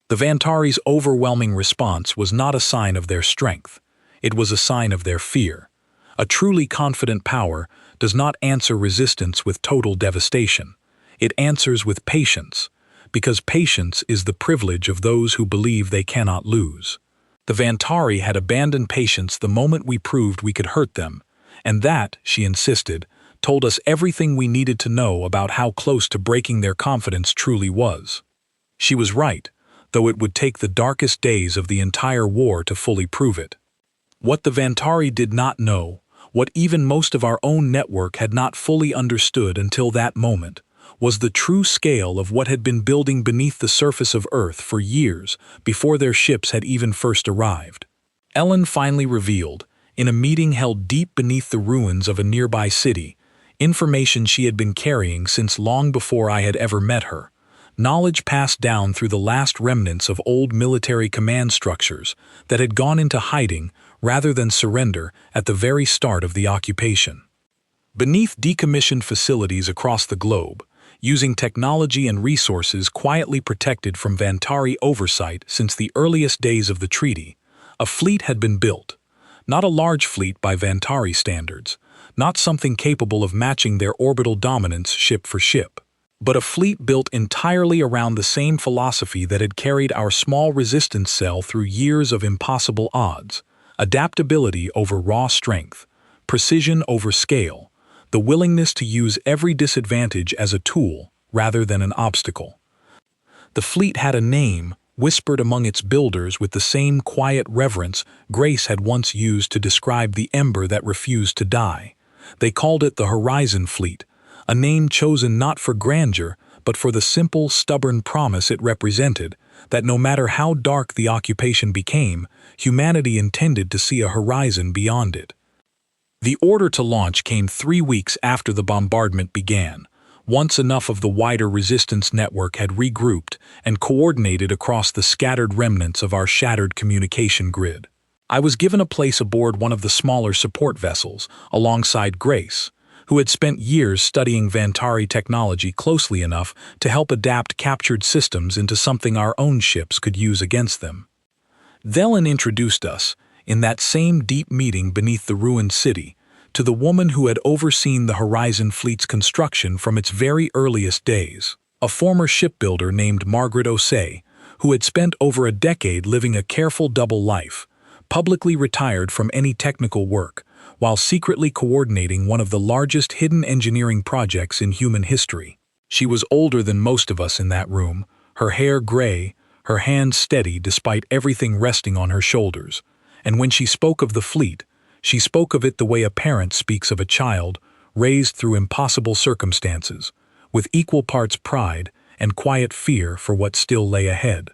The Vantari's overwhelming response was not a sign of their strength. It was a sign of their fear. A truly confident power does not answer resistance with total devastation. It answers with patience, because patience is the privilege of those who believe they cannot lose. The Vantari had abandoned patience the moment we proved we could hurt them, and that, she insisted, told us everything we needed to know about how close to breaking their confidence truly was. She was right, though it would take the darkest days of the entire war to fully prove it. What the Vantari did not know, what even most of our own network had not fully understood until that moment, was the true scale of what had been building beneath the surface of Earth for years before their ships had even first arrived. Ellen finally revealed, in a meeting held deep beneath the ruins of a nearby city, information she had been carrying since long before I had ever met her, knowledge passed down through the last remnants of old military command structures that had gone into hiding rather than surrender at the very start of the occupation. Beneath decommissioned facilities across the globe, using technology and resources quietly protected from Vantari oversight since the earliest days of the treaty, a fleet had been built. Not a large fleet by Vantari standards, not something capable of matching their orbital dominance ship for ship, but a fleet built entirely around the same philosophy that had carried our small resistance cell through years of impossible odds: adaptability over raw strength, precision over scale, the willingness to use every disadvantage as a tool rather than an obstacle. The fleet had a name, whispered among its builders with the same quiet reverence Grace had once used to describe the ember that refused to die. They called it the Horizon Fleet, a name chosen not for grandeur, but for the simple, stubborn promise it represented, that no matter how dark the occupation became, humanity intended to see a horizon beyond it. The order to launch came 3 weeks after the bombardment began, once enough of the wider resistance network had regrouped and coordinated across the scattered remnants of our shattered communication grid. I was given a place aboard one of the smaller support vessels, alongside Grace, who had spent years studying Vantari technology closely enough to help adapt captured systems into something our own ships could use against them. Velen introduced us, in that same deep meeting beneath the ruined city, to the woman who had overseen the Horizon Fleet's construction from its very earliest days, a former shipbuilder named Margaret Osei, who had spent over a decade living a careful double life, publicly retired from any technical work, while secretly coordinating one of the largest hidden engineering projects in human history. She was older than most of us in that room, her hair gray, her hands steady despite everything resting on her shoulders, and when she spoke of the fleet, she spoke of it the way a parent speaks of a child raised through impossible circumstances, with equal parts pride and quiet fear for what still lay ahead.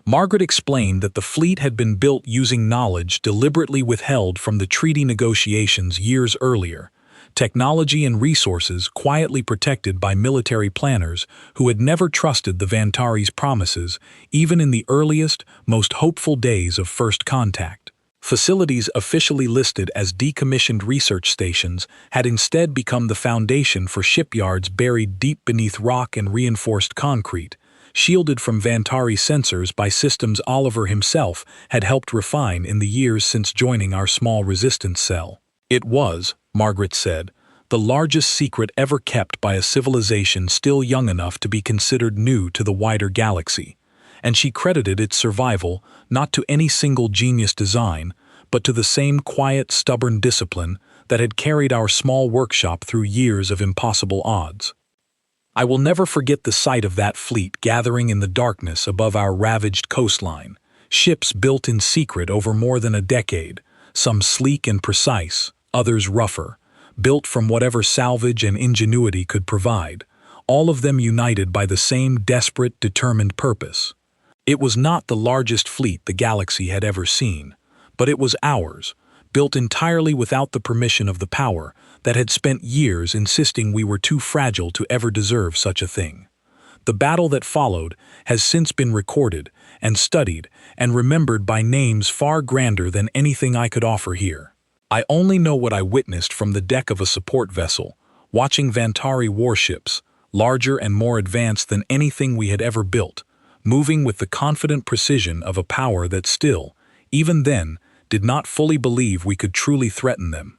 Margaret explained that the fleet had been built using knowledge deliberately withheld from the treaty negotiations years earlier, technology and resources quietly protected by military planners who had never trusted the Vantari's promises even in the earliest, most hopeful days of first contact. Facilities officially listed as decommissioned research stations had instead become the foundation for shipyards buried deep beneath rock and reinforced concrete, shielded from Vantari sensors by systems Oliver himself had helped refine in the years since joining our small resistance cell. It was, Margaret said, the largest secret ever kept by a civilization still young enough to be considered new to the wider galaxy, and she credited its survival not to any single genius design, but to the same quiet, stubborn discipline that had carried our small workshop through years of impossible odds. I will never forget the sight of that fleet gathering in the darkness above our ravaged coastline, ships built in secret over more than a decade, some sleek and precise, others rougher, built from whatever salvage and ingenuity could provide, all of them united by the same desperate, determined purpose. It was not the largest fleet the galaxy had ever seen, but it was ours, built entirely without the permission of the power that had spent years insisting we were too fragile to ever deserve such a thing. The battle that followed has since been recorded and studied and remembered by names far grander than anything I could offer here. I only know what I witnessed from the deck of a support vessel, watching Vantari warships, larger and more advanced than anything we had ever built, moving with the confident precision of a power that still, even then, did not fully believe we could truly threaten them.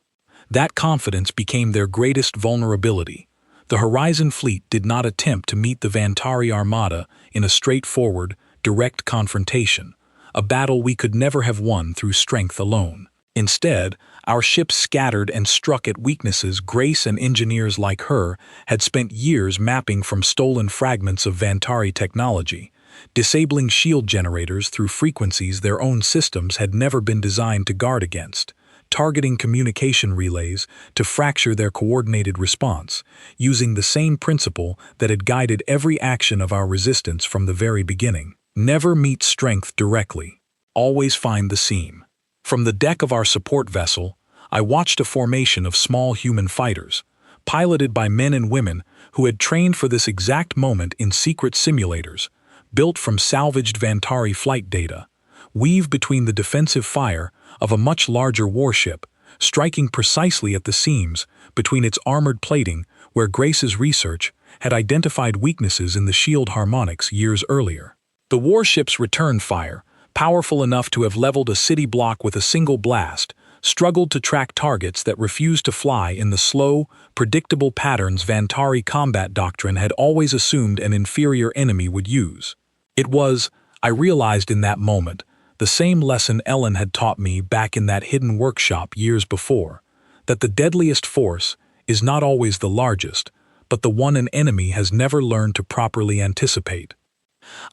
That confidence became their greatest vulnerability. The Horizon Fleet did not attempt to meet the Vantari Armada in a straightforward, direct confrontation, a battle we could never have won through strength alone. Instead, our ships scattered and struck at weaknesses Grace and engineers like her had spent years mapping from stolen fragments of Vantari technology, disabling shield generators through frequencies their own systems had never been designed to guard against, targeting communication relays to fracture their coordinated response, using the same principle that had guided every action of our resistance from the very beginning. Never meet strength directly. Always find the seam. From the deck of our support vessel, I watched a formation of small human fighters, piloted by men and women who had trained for this exact moment in secret simulators, built from salvaged Vantari flight data, weave between the defensive fire of a much larger warship, striking precisely at the seams between its armored plating where Grace's research had identified weaknesses in the shield harmonics years earlier. The warship's return fire, powerful enough to have leveled a city block with a single blast, struggled to track targets that refused to fly in the slow, predictable patterns Vantari combat doctrine had always assumed an inferior enemy would use. It was, I realized in that moment, the same lesson Ellen had taught me back in that hidden workshop years before, that the deadliest force is not always the largest, but the one an enemy has never learned to properly anticipate.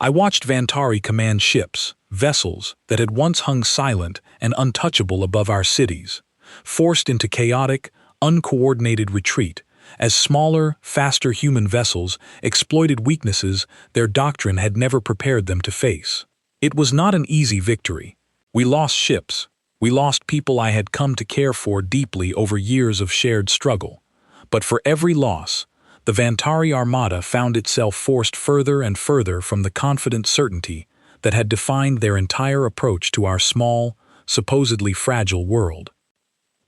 I watched Vantari command ships, vessels that had once hung silent and untouchable above our cities, forced into chaotic, uncoordinated retreat, as smaller, faster human vessels exploited weaknesses their doctrine had never prepared them to face. It was not an easy victory. We lost ships. We lost people I had come to care for deeply over years of shared struggle. But for every loss, the Vantari Armada found itself forced further and further from the confident certainty that had defined their entire approach to our small, supposedly fragile world.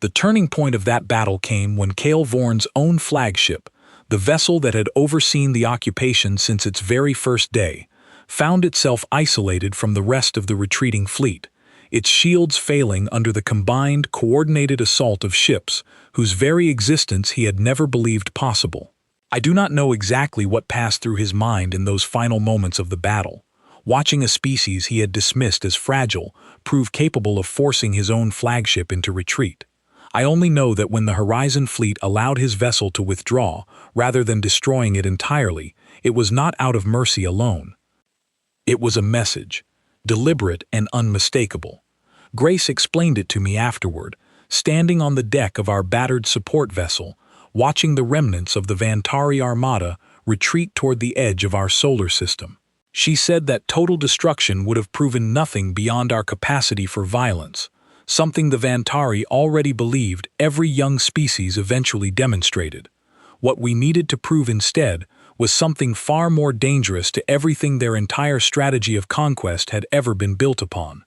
The turning point of that battle came when Kale Vorn's own flagship, the vessel that had overseen the occupation since its very first day, found itself isolated from the rest of the retreating fleet, its shields failing under the combined, coordinated assault of ships whose very existence he had never believed possible. I do not know exactly what passed through his mind in those final moments of the battle, watching a species he had dismissed as fragile prove capable of forcing his own flagship into retreat. I only know that when the Horizon Fleet allowed his vessel to withdraw, rather than destroying it entirely, it was not out of mercy alone. It was a message, deliberate and unmistakable. Grace explained it to me afterward, standing on the deck of our battered support vessel, watching the remnants of the Vantari Armada retreat toward the edge of our solar system. She said that total destruction would have proven nothing beyond our capacity for violence, something the Vantari already believed every young species eventually demonstrated. What we needed to prove instead was something far more dangerous to everything their entire strategy of conquest had ever been built upon.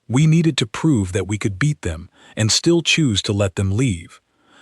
We needed to prove that we could beat them and still choose to let them leave,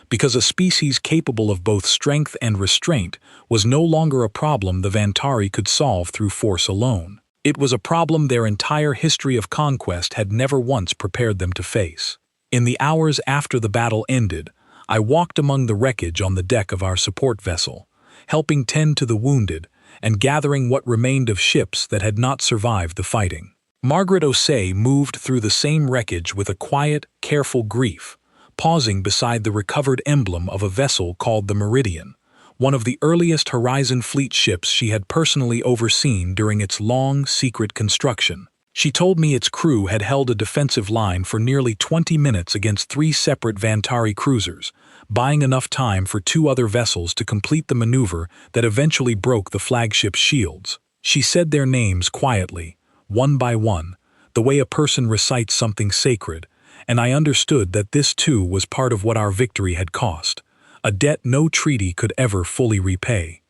because a species capable of both strength and restraint was no longer a problem the Vantari could solve through force alone. It was a problem their entire history of conquest had never once prepared them to face. In the hours after the battle ended, I walked among the wreckage on the deck of our support vessel, helping tend to the wounded and gathering what remained of ships that had not survived the fighting. Margaret Osei moved through the same wreckage with a quiet, careful grief, pausing beside the recovered emblem of a vessel called the Meridian, one of the earliest Horizon Fleet ships she had personally overseen during its long, secret construction. She told me its crew had held a defensive line for nearly 20 minutes against 3 separate Vantari cruisers, buying enough time for 2 other vessels to complete the maneuver that eventually broke the flagship's shields. She said their names quietly, one by one, the way a person recites something sacred, and I understood that this too was part of what our victory had cost, a debt no treaty could ever fully repay.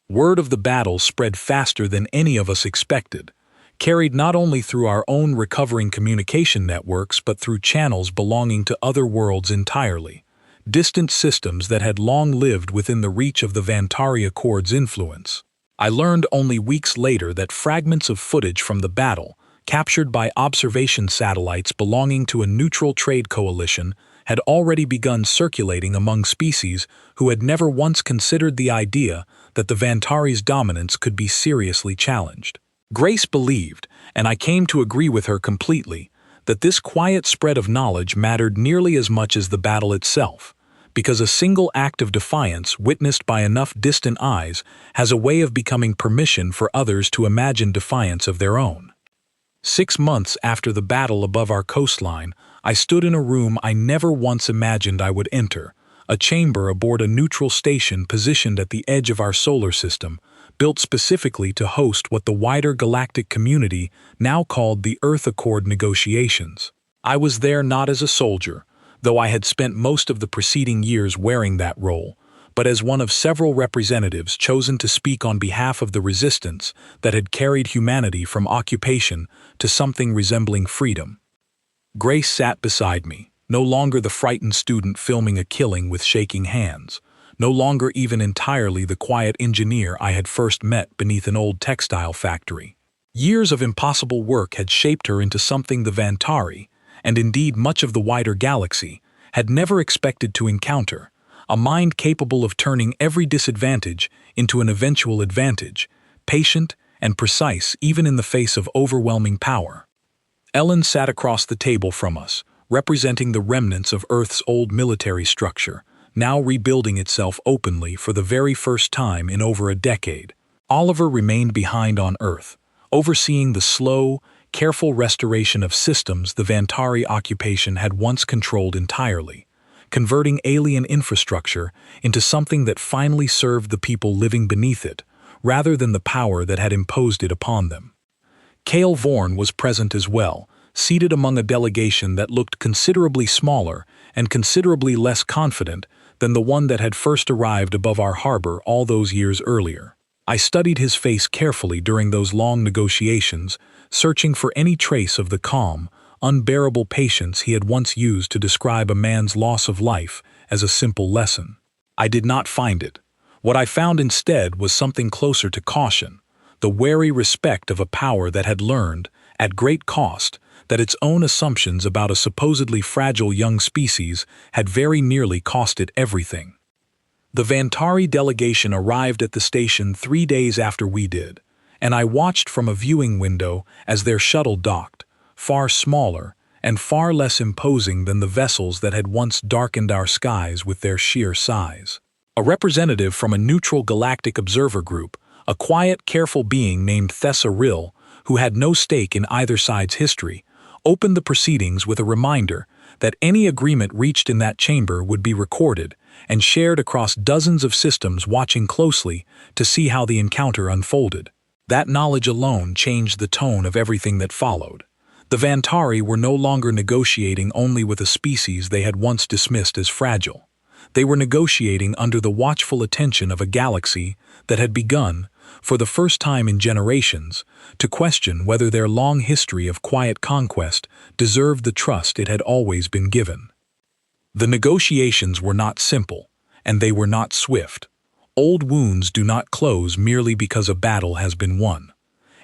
Word of the battle spread faster than any of us expected, carried not only through our own recovering communication networks but through channels belonging to other worlds entirely, distant systems that had long lived within the reach of the Vantari Accord's influence. I learned only weeks later that fragments of footage from the battle, captured by observation satellites belonging to a neutral trade coalition, had already begun circulating among species who had never once considered the idea that the Vantari's dominance could be seriously challenged. Grace believed, and I came to agree with her completely, that this quiet spread of knowledge mattered nearly as much as the battle itself, because a single act of defiance witnessed by enough distant eyes has a way of becoming permission for others to imagine defiance of their own. 6 months after the battle above our coastline, I stood in a room I never once imagined I would enter, a chamber aboard a neutral station positioned at the edge of our solar system, built specifically to host what the wider galactic community now called the Earth Accord negotiations. I was there not as a soldier, though I had spent most of the preceding years wearing that role, but as one of several representatives chosen to speak on behalf of the resistance that had carried humanity from occupation to something resembling freedom. Grace sat beside me, no longer the frightened student filming a killing with shaking hands, no longer even entirely the quiet engineer I had first met beneath an old textile factory. Years of impossible work had shaped her into something the Vantari, and indeed much of the wider galaxy, had never expected to encounter, a mind capable of turning every disadvantage into an eventual advantage, patient and precise even in the face of overwhelming power. Ellen sat across the table from us, representing the remnants of Earth's old military structure, now rebuilding itself openly for the very first time in over a decade. Oliver remained behind on Earth, overseeing the slow, careful restoration of systems the Vantari occupation had once controlled entirely, converting alien infrastructure into something that finally served the people living beneath it, rather than the power that had imposed it upon them. Cale Vorn was present as well, seated among a delegation that looked considerably smaller and considerably less confident than the one that had first arrived above our harbor all those years earlier. I studied his face carefully during those long negotiations, searching for any trace of the calm, unbearable patience he had once used to describe a man's loss of life as a simple lesson. I did not find it. What I found instead was something closer to caution, the wary respect of a power that had learned, at great cost, that its own assumptions about a supposedly fragile young species had very nearly cost it everything. The Vantari delegation arrived at the station 3 days after we did, and I watched from a viewing window as their shuttle docked, far smaller and far less imposing than the vessels that had once darkened our skies with their sheer size. A representative from a neutral galactic observer group, a quiet, careful being named Thessa Rill, who had no stake in either side's history, opened the proceedings with a reminder that any agreement reached in that chamber would be recorded and shared across dozens of systems watching closely to see how the encounter unfolded. That knowledge alone changed the tone of everything that followed. The Vantari were no longer negotiating only with a species they had once dismissed as fragile. They were negotiating under the watchful attention of a galaxy that had begun, for the first time in generations, to question whether their long history of quiet conquest deserved the trust it had always been given. The negotiations were not simple, and they were not swift. Old wounds do not close merely because a battle has been won.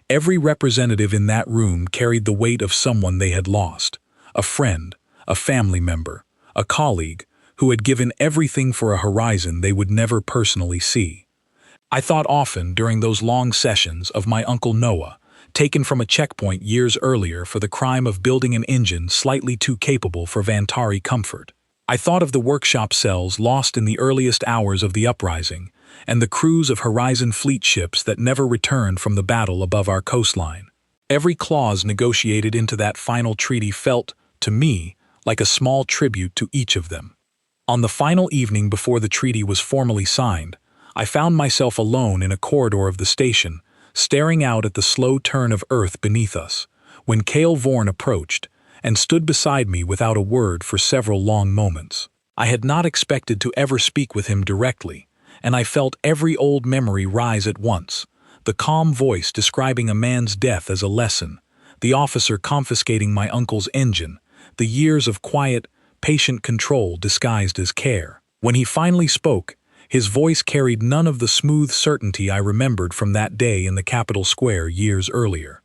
Every representative in that room carried the weight of someone they had lost, a friend, a family member, a colleague, who had given everything for a horizon they would never personally see. I thought often during those long sessions of my Uncle Noah, taken from a checkpoint years earlier for the crime of building an engine slightly too capable for Vantari comfort. I thought of the workshop cells lost in the earliest hours of the uprising, and the crews of Horizon fleet ships that never returned from the battle above our coastline. Every clause negotiated into that final treaty felt, to me, like a small tribute to each of them. On the final evening before the treaty was formally signed, I found myself alone in a corridor of the station, staring out at the slow turn of Earth beneath us, when Cale Vorn approached and stood beside me without a word for several long moments. I had not expected to ever speak with him directly, and I felt every old memory rise at once. The calm voice describing a man's death as a lesson, the officer confiscating my uncle's engine, the years of quiet, patient control disguised as care. When he finally spoke, his voice carried none of the smooth certainty I remembered from that day in the Capitol Square years earlier.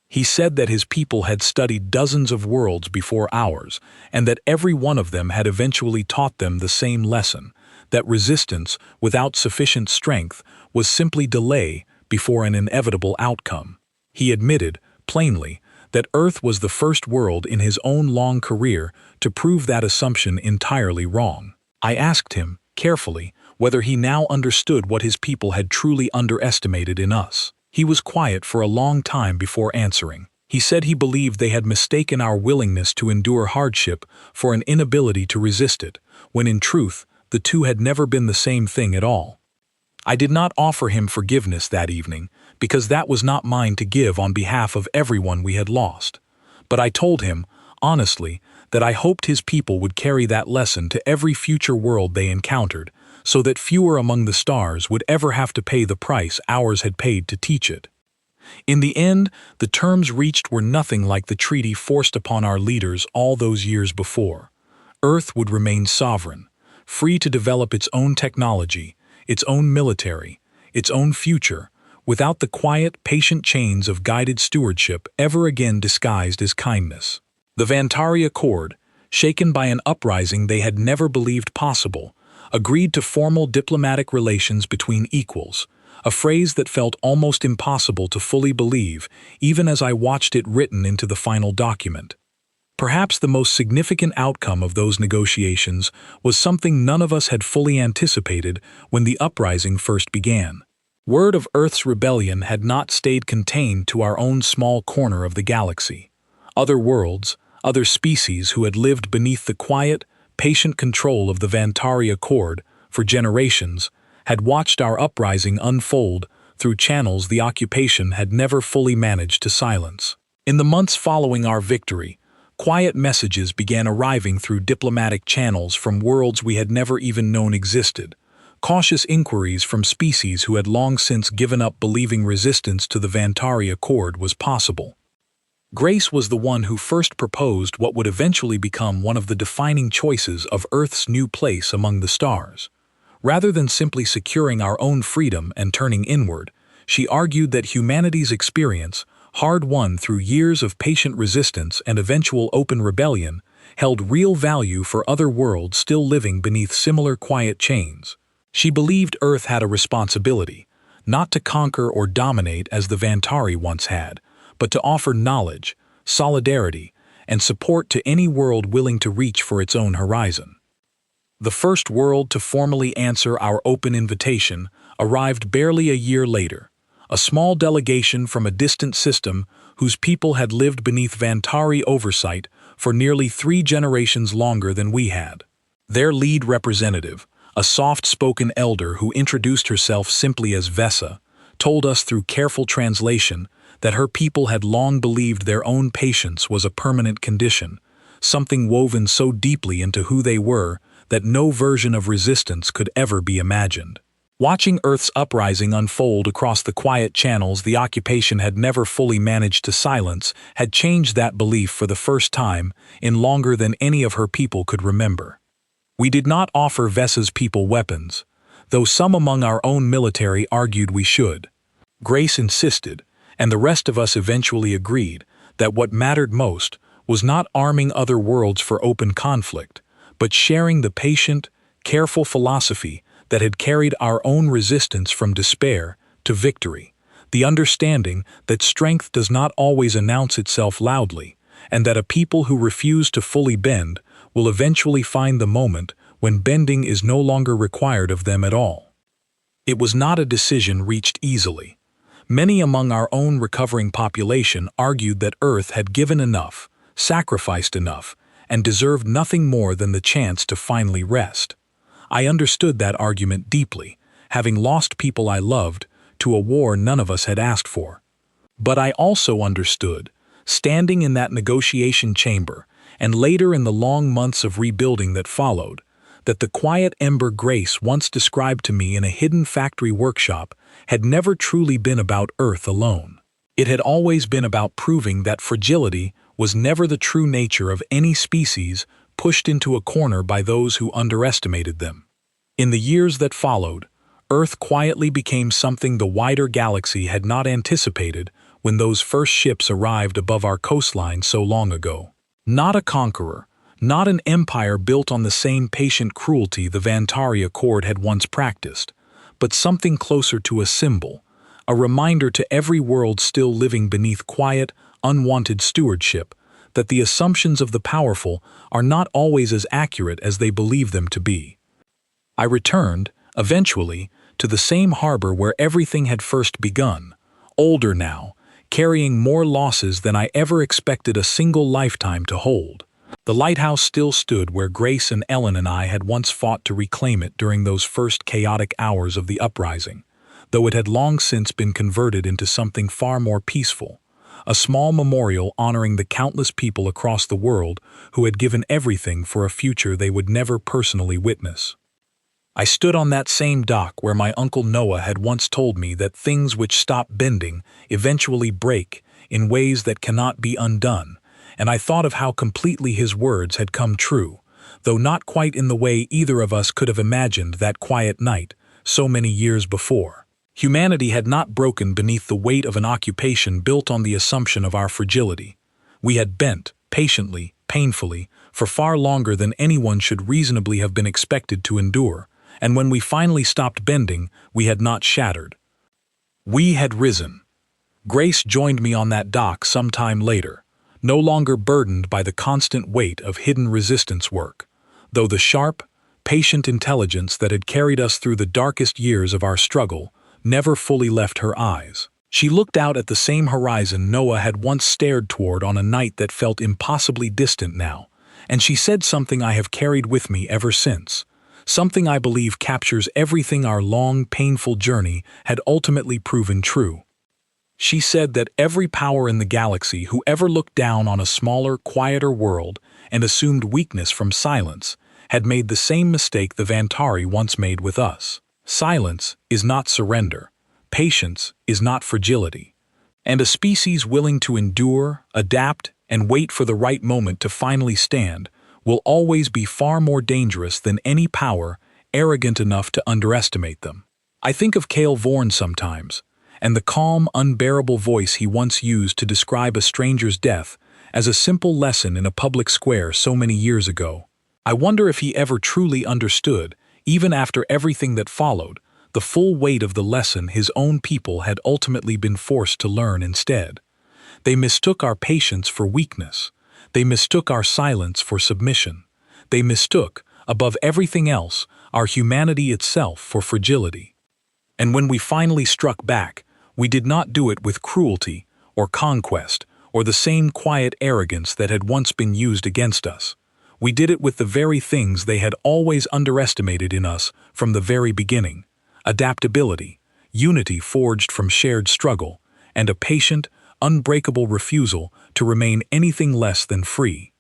He said that his people had studied dozens of worlds before ours, and that every one of them had eventually taught them the same lesson, that resistance, without sufficient strength, was simply delay before an inevitable outcome. He admitted, plainly, that Earth was the first world in his own long career to prove that assumption entirely wrong. I asked him, carefully, whether he now understood what his people had truly underestimated in us. He was quiet for a long time before answering. He said he believed they had mistaken our willingness to endure hardship for an inability to resist it, when in truth, the two had never been the same thing at all. I did not offer him forgiveness that evening, because that was not mine to give on behalf of everyone we had lost. But I told him, honestly, that I hoped his people would carry that lesson to every future world they encountered, so that fewer among the stars would ever have to pay the price ours had paid to teach it. In the end, the terms reached were nothing like the treaty forced upon our leaders all those years before. Earth would remain sovereign, free to develop its own technology, its own military, its own future, without the quiet, patient chains of guided stewardship ever again disguised as kindness. The Vantari Accord, shaken by an uprising they had never believed possible, agreed to formal diplomatic relations between equals, a phrase that felt almost impossible to fully believe, even as I watched it written into the final document. Perhaps the most significant outcome of those negotiations was something none of us had fully anticipated when the uprising first began. Word of Earth's rebellion had not stayed contained to our own small corner of the galaxy. Other worlds, other species who had lived beneath the quiet, patient control of the Vantari Accord for generations had watched our uprising unfold through channels the occupation had never fully managed to silence. In the months following our victory, quiet messages began arriving through diplomatic channels from worlds we had never even known existed, cautious inquiries from species who had long since given up believing resistance to the Vantari Accord was possible. Grace was the one who first proposed what would eventually become one of the defining choices of Earth's new place among the stars. Rather than simply securing our own freedom and turning inward, she argued that humanity's experience, hard-won through years of patient resistance and eventual open rebellion, held real value for other worlds still living beneath similar quiet chains. She believed Earth had a responsibility, not to conquer or dominate as the Vantari once had, but to offer knowledge, solidarity, and support to any world willing to reach for its own horizon. The first world to formally answer our open invitation arrived barely a year later, a small delegation from a distant system whose people had lived beneath Vantari oversight for nearly 3 generations longer than we had. Their lead representative, a soft-spoken elder who introduced herself simply as Vesa, told us through careful translation that her people had long believed their own patience was a permanent condition, something woven so deeply into who they were that no version of resistance could ever be imagined. Watching Earth's uprising unfold across the quiet channels the occupation had never fully managed to silence had changed that belief for the first time in longer than any of her people could remember. We did not offer Vesa's people weapons, though some among our own military argued we should. Grace insisted, and the rest of us eventually agreed, that what mattered most was not arming other worlds for open conflict, but sharing the patient, careful philosophy that had carried our own resistance from despair to victory, the understanding that strength does not always announce itself loudly, and that a people who refuse to fully bend will eventually find the moment when bending is no longer required of them at all. It was not a decision reached easily. Many among our own recovering population argued that Earth had given enough, sacrificed enough, and deserved nothing more than the chance to finally rest. I understood that argument deeply, having lost people I loved to a war none of us had asked for. But I also understood, standing in that negotiation chamber, and later in the long months of rebuilding that followed, that the quiet ember Grace once described to me in a hidden factory workshop had never truly been about Earth alone. It had always been about proving that fragility was never the true nature of any species pushed into a corner by those who underestimated them. In the years that followed, Earth quietly became something the wider galaxy had not anticipated when those first ships arrived above our coastline so long ago. Not a conqueror, not an empire built on the same patient cruelty the Vantari Accord had once practiced, but something closer to a symbol, a reminder to every world still living beneath quiet, unwanted stewardship, that the assumptions of the powerful are not always as accurate as they believe them to be. I returned, eventually, to the same harbor where everything had first begun, older now, carrying more losses than I ever expected a single lifetime to hold. The lighthouse still stood where Grace and Ellen and I had once fought to reclaim it during those first chaotic hours of the uprising, though it had long since been converted into something far more peaceful, a small memorial honoring the countless people across the world who had given everything for a future they would never personally witness. I stood on that same dock where my Uncle Noah had once told me that things which stop bending eventually break in ways that cannot be undone, and I thought of how completely his words had come true, though not quite in the way either of us could have imagined that quiet night so many years before. Humanity had not broken beneath the weight of an occupation built on the assumption of our fragility. We had bent, patiently, painfully, for far longer than anyone should reasonably have been expected to endure, and when we finally stopped bending, we had not shattered. We had risen. Grace joined me on that dock some time later, no longer burdened by the constant weight of hidden resistance work, though the sharp, patient intelligence that had carried us through the darkest years of our struggle never fully left her eyes. She looked out at the same horizon Noah had once stared toward on a night that felt impossibly distant now, and she said something I have carried with me ever since, something I believe captures everything our long, painful journey had ultimately proven true. She said that every power in the galaxy who ever looked down on a smaller, quieter world and assumed weakness from silence had made the same mistake the Vantari once made with us. Silence is not surrender. Patience is not fragility. And a species willing to endure, adapt, and wait for the right moment to finally stand will always be far more dangerous than any power arrogant enough to underestimate them. I think of Cale Vorn sometimes, and the calm, unbearable voice he once used to describe a stranger's death as a simple lesson in a public square so many years ago. I wonder if he ever truly understood, even after everything that followed, the full weight of the lesson his own people had ultimately been forced to learn instead. They mistook our patience for weakness. They mistook our silence for submission. They mistook, above everything else, our humanity itself for fragility. And when we finally struck back, we did not do it with cruelty or conquest or the same quiet arrogance that had once been used against us. We did it with the very things they had always underestimated in us from the very beginning: adaptability, unity forged from shared struggle, and a patient, unbreakable refusal to remain anything less than free.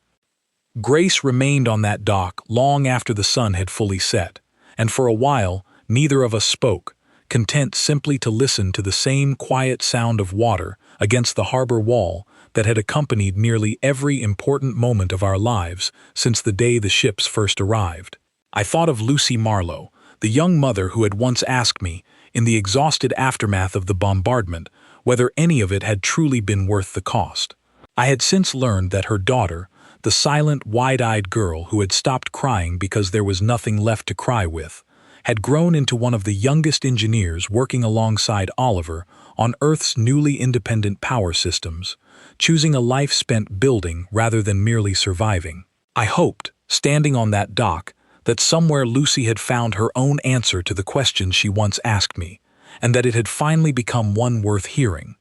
Grace remained on that dock long after the sun had fully set, and for a while neither of us spoke, content simply to listen to the same quiet sound of water against the harbor wall that had accompanied nearly every important moment of our lives since the day the ships first arrived. I thought of Lucy Marlowe, the young mother who had once asked me, in the exhausted aftermath of the bombardment, whether any of it had truly been worth the cost. I had since learned that her daughter, the silent, wide-eyed girl who had stopped crying because there was nothing left to cry with, had grown into one of the youngest engineers working alongside Oliver on Earth's newly independent power systems, choosing a life spent building rather than merely surviving. I hoped, standing on that dock, that somewhere Lucy had found her own answer to the question she once asked me, and that it had finally become one worth hearing.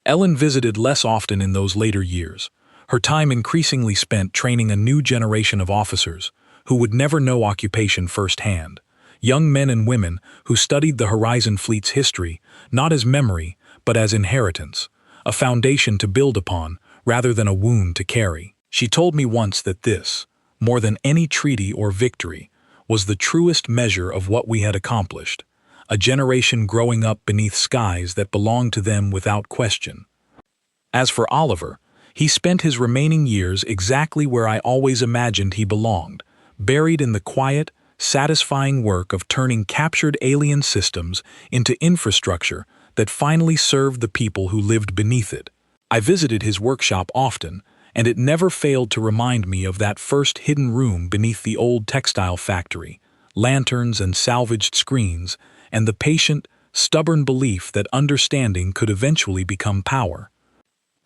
Ellen visited less often in those later years, her time increasingly spent training a new generation of officers who would never know occupation firsthand, young men and women who studied the Horizon Fleet's history not as memory but as inheritance, a foundation to build upon rather than a wound to carry. She told me once that this, more than any treaty or victory, was the truest measure of what we had accomplished, a generation growing up beneath skies that belonged to them without question. As for Oliver, he spent his remaining years exactly where I always imagined he belonged, buried in the quiet, satisfying work of turning captured alien systems into infrastructure that finally served the people who lived beneath it. I visited his workshop often, and it never failed to remind me of that first hidden room beneath the old textile factory, lanterns and salvaged screens, and the patient, stubborn belief that understanding could eventually become power.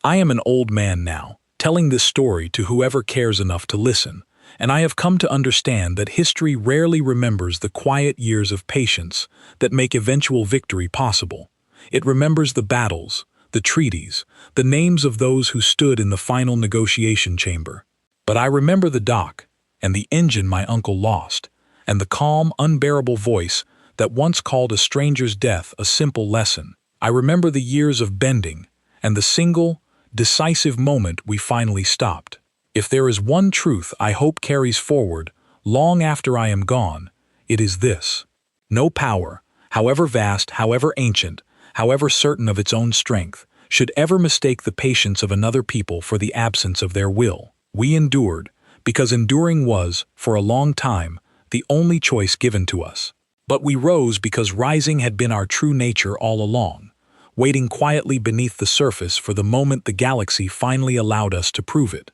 I am an old man now, telling this story to whoever cares enough to listen, and I have come to understand that history rarely remembers the quiet years of patience that make eventual victory possible. It remembers the battles, the treaties, the names of those who stood in the final negotiation chamber. But I remember the dock, and the engine my uncle lost, and the calm, unbearable voice that once called a stranger's death a simple lesson. I remember the years of bending, and the single, decisive moment we finally stopped. If there is one truth I hope carries forward, long after I am gone, it is this: no power, however vast, however ancient, however certain of its own strength, should ever mistake the patience of another people for the absence of their will. We endured, because enduring was, for a long time, the only choice given to us. But we rose because rising had been our true nature all along, waiting quietly beneath the surface for the moment the galaxy finally allowed us to prove it.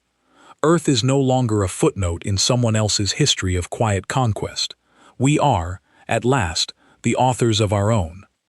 Earth is no longer a footnote in someone else's history of quiet conquest. We are, at last, the authors of our own.